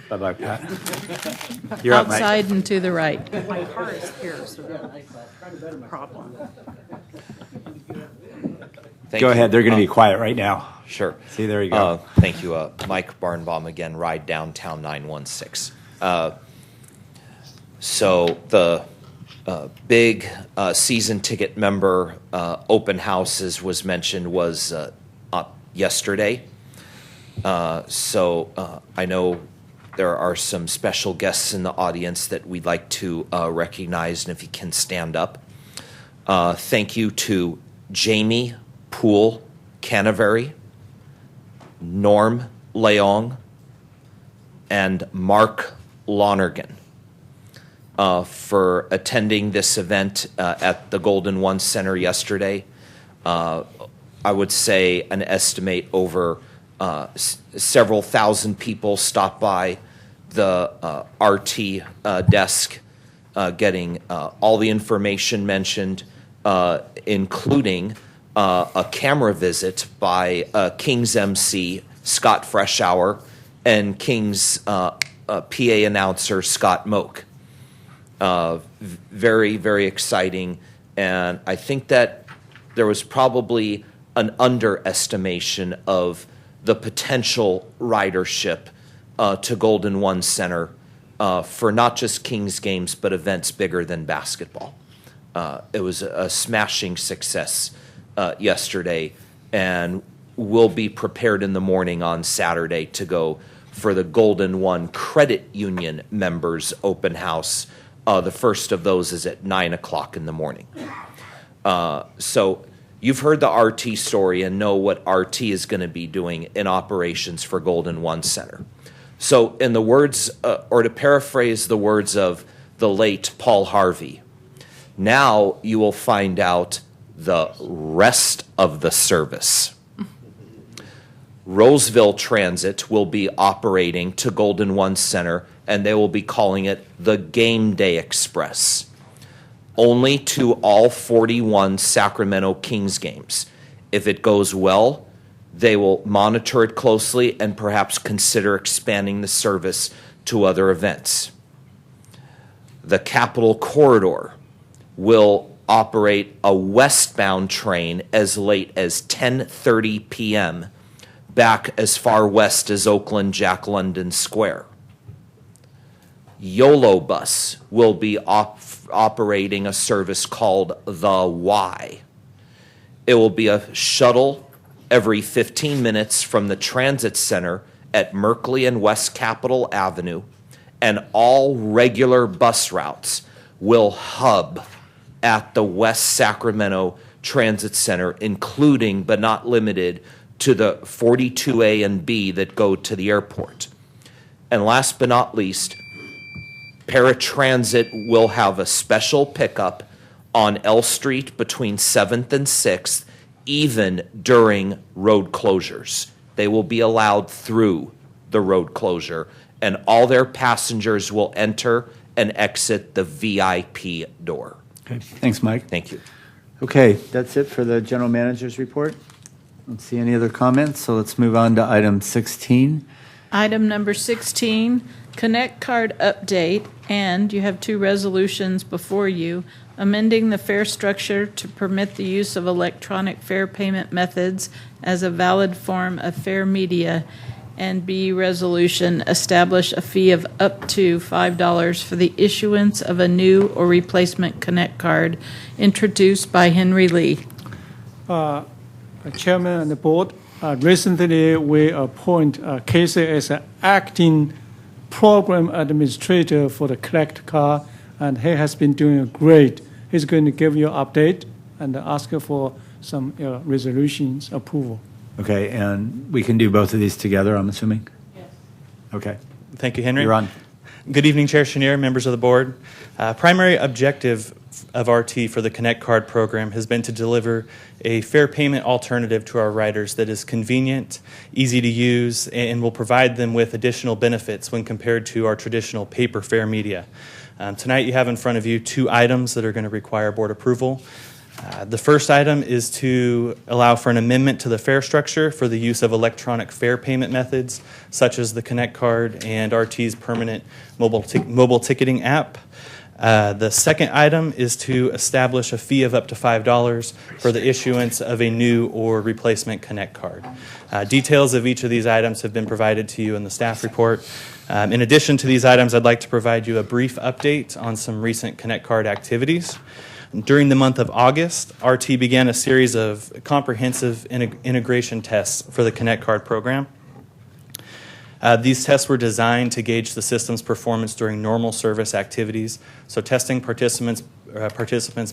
Bye-bye, Pat. You're up, Mike. Outside and to the right. My car is here, so that's a problem. Go ahead. They're going to be quiet right now. Sure. See, there you go. Thank you. Mike Barnbaum again, Ride Downtown 916. So the big season ticket member open houses was mentioned was yesterday. So I know there are some special guests in the audience that we'd like to recognize, and if you can stand up. Thank you to Jamie Poole Canavary, Norm Leong, and Mark Lonergan for attending this event at the Golden One Center yesterday. I would say an estimate over several thousand people stopped by the RT desk getting all the information mentioned, including a camera visit by King's MC, Scott Freshour, and King's PA announcer, Scott Moak. Very, very exciting. And I think that there was probably an underestimation of the potential ridership to Golden One Center for not just Kings games, but events bigger than basketball. It was a smashing success yesterday, and we'll be prepared in the morning on Saturday to go for the Golden One Credit Union members open house. The first of those is at 9 o'clock in the morning. So you've heard the RT story and know what RT is going to be doing in operations for Golden One Center. So in the words, or to paraphrase the words of the late Paul Harvey, now you will find out the rest of the service. Roseville Transit will be operating to Golden One Center, and they will be calling it the Game Day Express. Only to all 41 Sacramento Kings games. If it goes well, they will monitor it closely and perhaps consider expanding the service to other events. The Capitol Corridor will operate a westbound train as late as 10:30 p.m. back as far west as Oakland Jack London Square. YOLO Bus will be operating a service called the Y. It will be a shuttle every 15 minutes from the transit center at Merkley and West Capitol Avenue, and all regular bus routes will hub at the West Sacramento Transit Center, including but not limited to the 42A and B that go to the airport. And last but not least, Paratransit will have a special pickup on L Street between 7th and 6th, even during road closures. They will be allowed through the road closure, and all their passengers will enter and exit the VIP door. Okay, thanks, Mike. Thank you. Okay, that's it for the general manager's report. I don't see any other comments, so let's move on to item 16. Item number 16, Connect Card update, and you have two resolutions before you, amending the fare structure to permit the use of electronic fare payment methods as a valid form of fare media, and B, resolution, establish a fee of up to $5 for the issuance of a new or replacement Connect Card, introduced by Henry Lee. Chairman and the board, recently we appoint Casey as an acting program administrator for the Connect Card, and he has been doing great. He's going to give you an update and ask for some resolutions approval. Okay, and we can do both of these together, I'm assuming? Yes. Okay. Thank you, Henry. You're on. Good evening, Chair Chenier, members of the board. Primary objective of RT for the Connect Card program has been to deliver a fare payment alternative to our riders that is convenient, easy to use, and will provide them with additional benefits when compared to our traditional paper fare media. Tonight you have in front of you two items that are going to require board approval. The first item is to allow for an amendment to the fare structure for the use of electronic fare payment methods, such as the Connect Card and RT's permanent mobile ticketing app. The second item is to establish a fee of up to $5 for the issuance of a new or replacement Connect Card. Details of each of these items have been provided to you in the staff report. In addition to these items, I'd like to provide you a brief update on some recent Connect Card activities. During the month of August, RT began a series of comprehensive integration tests for the Connect Card program. These tests were designed to gauge the system's performance during normal service activities, so testing participants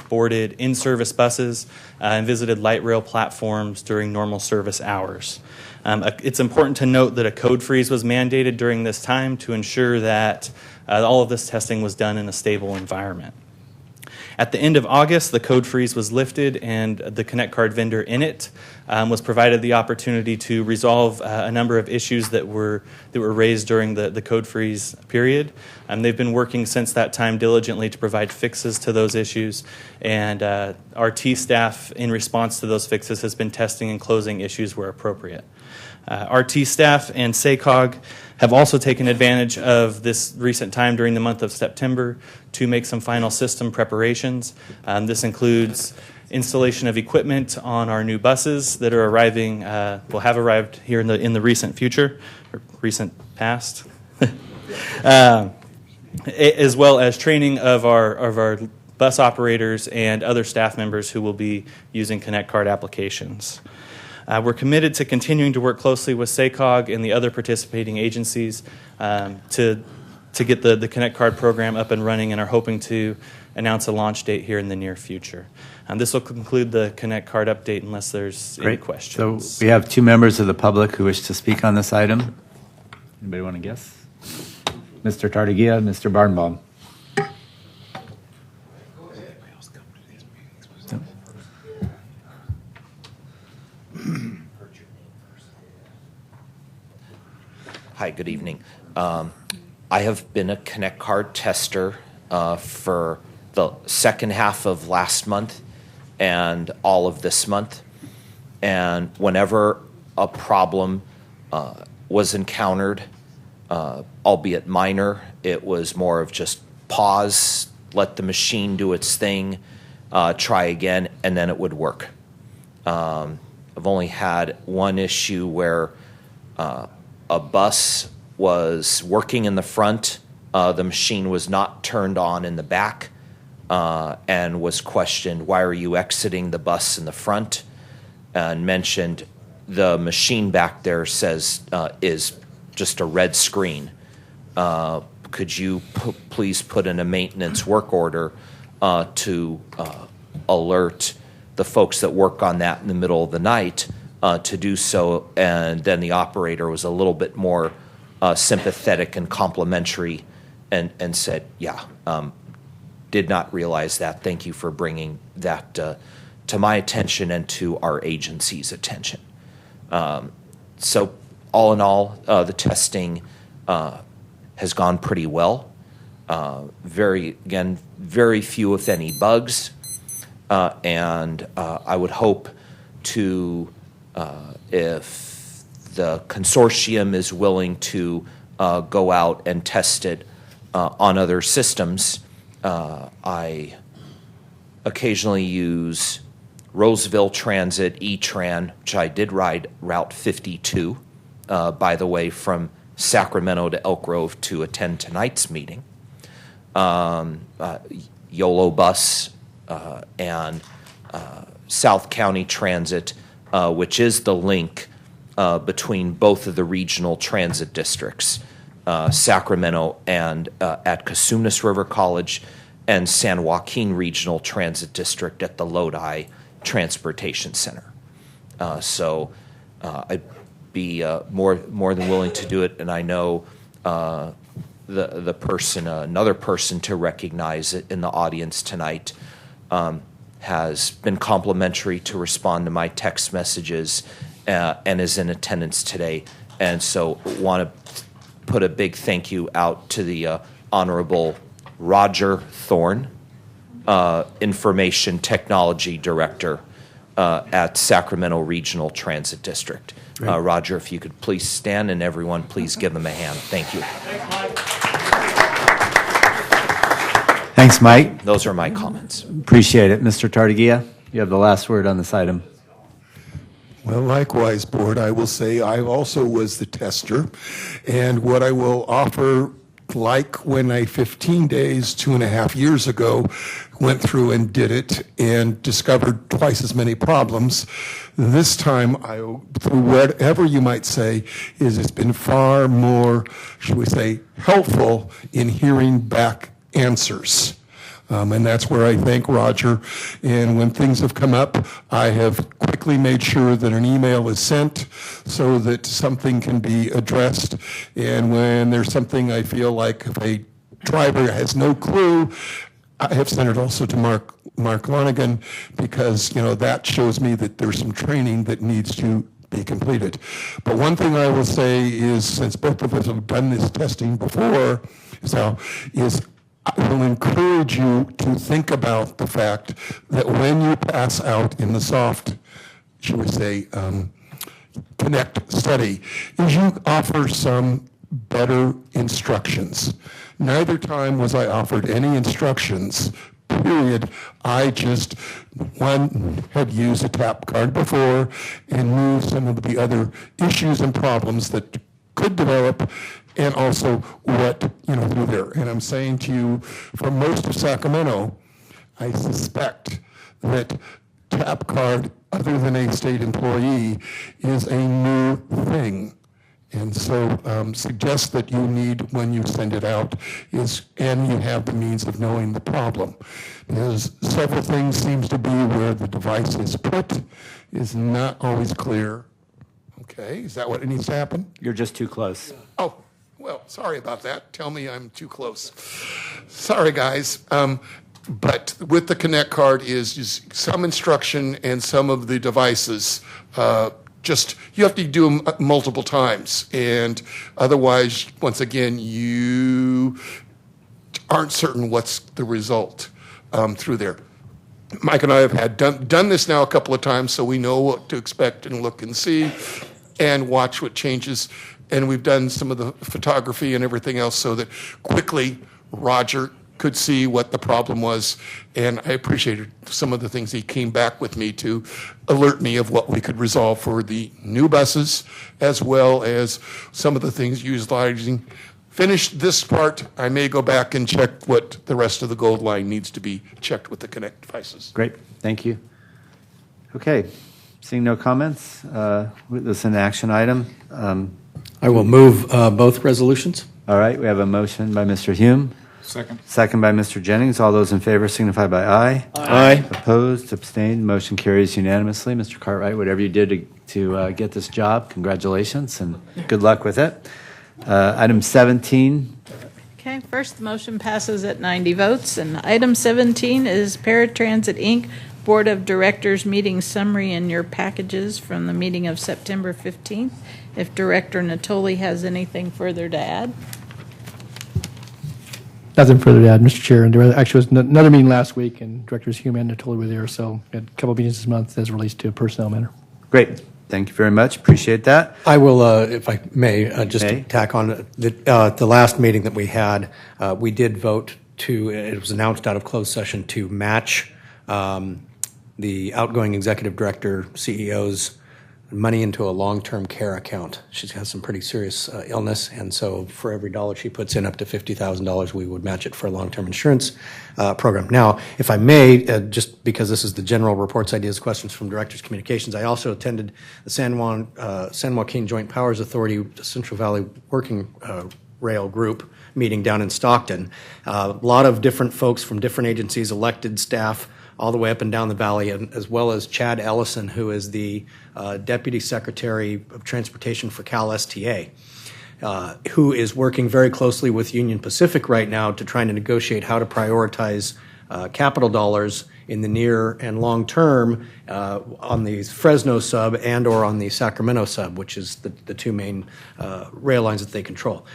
boarded in-service buses and visited light rail platforms during normal service hours. It's important to note that a code freeze was mandated during this time to ensure that all of this testing was done in a stable environment. At the end of August, the code freeze was lifted, and the Connect Card vendor in it was provided the opportunity to resolve a number of issues that were raised during the code freeze period. They've been working since that time diligently to provide fixes to those issues, and RT staff, in response to those fixes, has been testing and closing issues where appropriate. RT staff and SACOG have also taken advantage of this recent time during the month of September to make some final system preparations. This includes installation of equipment on our new buses that are arriving, will have arrived here in the recent future, or recent past, as well as training of our bus operators and other staff members who will be using Connect Card applications. We're committed to continuing to work closely with SACOG and the other participating agencies to get the Connect Card program up and running, and are hoping to announce a launch date here in the near future. This will conclude the Connect Card update unless there's any questions. So we have two members of the public who wish to speak on this item. Anybody want to guess? Mr. Tartagia, Mr. Barnbaum. Hi, good evening. I have been a Connect Card tester for the second half of last month and all of this month. And whenever a problem was encountered, albeit minor, it was more of just pause, let the machine do its thing, try again, and then it would work. I've only had one issue where a bus was working in the front, the machine was not turned on in the back, and was questioned, why are you exiting the bus in the front? And mentioned the machine back there says is just a red screen. Could you please put in a maintenance work order to alert the folks that work on that in the middle of the night to do so? And then the operator was a little bit more sympathetic and complimentary and said, yeah, did not realize that. Thank you for bringing that to my attention and to our agency's attention. So all in all, the testing has gone pretty well. Very few, if any, bugs. And I would hope to, if the consortium is willing to go out and test it on other systems, I occasionally use Roseville Transit, E-Tran, which I did ride Route 52, by the way, from Sacramento to Elk Grove to attend tonight's meeting. YOLO Bus and South County Transit, which is the link between both of the regional transit districts, Sacramento and at Casunas River College, and San Joaquin Regional Transit District at the Lodi Transportation Center. So I'd be more than willing to do it, and I know the person, another person to recognize it in the audience tonight, has been complimentary to respond to my text messages and is in attendance today. And so want to put a big thank you out to the Honorable Roger Thorne, Information Technology Director at Sacramento Regional Transit District. Roger, if you could please stand, and everyone please give him a hand. Thank you. Thanks, Mike. Those are my comments. Appreciate it. Mr. Tardigia, you have the last word on this item. Well, likewise, Board, I will say I also was the tester, and what I will offer, like when I 15 days, 2.5 years ago, went through and did it and discovered twice as many problems, this time, through whatever you might say, it's been far more, should we say, helpful in hearing back answers. And that's where I thank Roger. And when things have come up, I have quickly made sure that an email is sent so that something can be addressed. And when there's something I feel like if a driver has no clue, I have sent it also to Mark Lonigan, because that shows me that there's some training that needs to be completed. But one thing I will say is, since both of us have done this testing before, I will encourage you to think about the fact that when you pass out in the soft, should we say, Connect study, is you offer some better instructions. Neither time was I offered any instructions, period. I just, one, had used a tap card before and moved some of the other issues and problems that could develop, and also what, through there. And I'm saying to you, for most of Sacramento, I suspect that tap card, other than a state employee, is a new thing. And so suggest that you need, when you send it out, and you have the means of knowing the problem. Because several things seems to be where the device is put is not always clear. Okay, is that what needs to happen? You're just too close. Oh, well, sorry about that. Tell me I'm too close. Sorry, guys. But with the Connect card is just some instruction and some of the devices. You have to do them multiple times. And otherwise, once again, you aren't certain what's the result through there. Mike and I have done this now a couple of times, so we know what to expect and look and see and watch what changes. And we've done some of the photography and everything else so that quickly Roger could see what the problem was, and I appreciated some of the things he came back with me to alert me of what we could resolve for the new buses, as well as some of the things utilizing. Finish this part, I may go back and check what the rest of the gold line needs to be checked with the Connect devices. Great, thank you. Okay, seeing no comments, this is an action item. I will move both resolutions. All right, we have a motion by Mr. Hume. Second. Second by Mr. Jennings. All those in favor signify by aye. Aye. Opposed, abstained, motion carries unanimously. Mr. Cartwright, whatever you did to get this job, congratulations and good luck with it. Item 17. Okay, first, the motion passes at 90 votes, and item 17 is Paratransit, Inc. Board of Directors meeting summary in your packages from the meeting of September 15th. If Director Natoli has anything further to add. Nothing further to add, Mr. Chair. And there actually was another meeting last week, and Directors Hume and Natoli were there, so we had a couple of meetings this month as relates to a personnel matter. Great. Thank you very much. Appreciate that. I will, if I may, just to tack on the last meeting that we had, we did vote to, it was announced out of closed session to match the outgoing executive director, CEO's money into a long-term care account. She has some pretty serious illness, and so for every dollar she puts in, up to $50,000, we would match it for a long-term insurance program. Now, if I may, just because this is the general reports, ideas, questions from directors' communications, I also attended the San Joaquin Joint Powers Authority Central Valley Working Rail Group meeting down in Stockton. A lot of different folks from different agencies, elected staff, all the way up and down the valley, and as well as Chad Ellison, who is the Deputy Secretary of Transportation for Cal STA, who is working very closely with Union Pacific right now to try to negotiate how to prioritize capital dollars in the near and long term on the Fresno sub and or on the Sacramento sub, which is the two main rail lines that they control.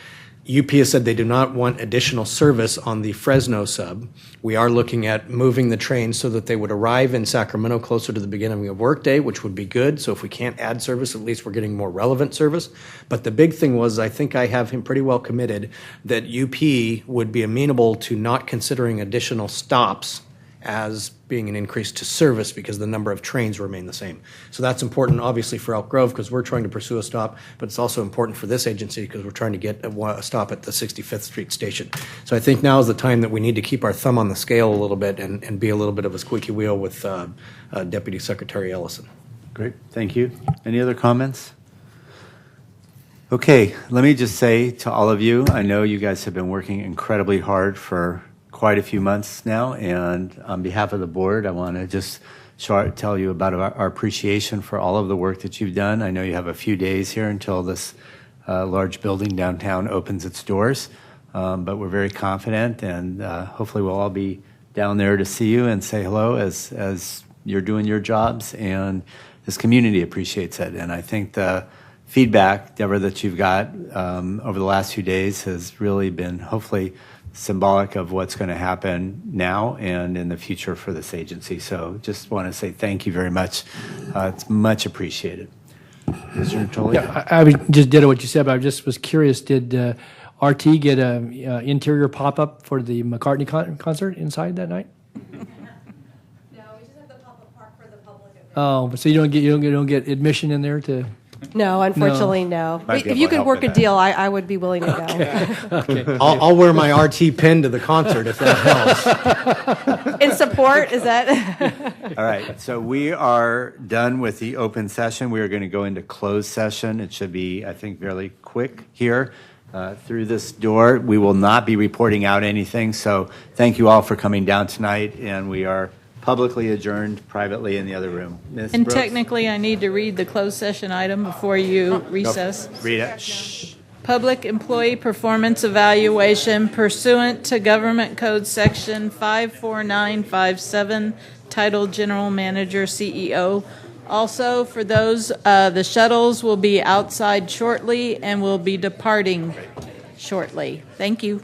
UP has said they do not want additional service on the Fresno sub. We are looking at moving the trains so that they would arrive in Sacramento closer to the beginning of workday, which would be good. So if we can't add service, at least we're getting more relevant service. But the big thing was, I think I have him pretty well committed that UP would be amenable to not considering additional stops as being an increase to service because the number of trains remain the same. So that's important, obviously, for Elk Grove because we're trying to pursue a stop, but it's also important for this agency because we're trying to get a stop at the 65th Street station. So I think now is the time that we need to keep our thumb on the scale a little bit and be a little bit of a squeaky wheel with Deputy Secretary Ellison. Great, thank you. Any other comments? Okay, let me just say to all of you, I know you guys have been working incredibly hard for quite a few months now, and on behalf of the board, I want to just tell you about our appreciation for all of the work that you've done. I know you have a few days here until this large building downtown opens its doors, but we're very confident, and hopefully we'll all be down there to see you and say hello as you're doing your jobs, and this community appreciates it. And I think the feedback, Deborah, that you've got over the last few days has really been hopefully symbolic of what's going to happen now and in the future for this agency. So just want to say thank you very much. It's much appreciated. Mr. Natoli? Yeah, I just did what you said, but I just was curious, did RT get an interior pop-up for the McCartney concert inside that night? No, we just have the pop-up park for the public event. Oh, so you don't get admission in there to... No, unfortunately, no. If you could work a deal, I would be willing to go. Okay. I'll wear my RT pin to the concert if that helps. In support, is that? All right, so we are done with the open session. We are going to go into closed session. It should be, I think, fairly quick here. Through this door, we will not be reporting out anything, so thank you all for coming down tonight, and we are publicly adjourned privately in the other room. Ms. And Brooks? technically, I need to read the closed session item before you recess. Read it. Shh. Public employee performance evaluation pursuant to Government Code Section 54957, titled General Manager CEO. Also, for those, the shuttles will be outside shortly and will be departing shortly. Thank you.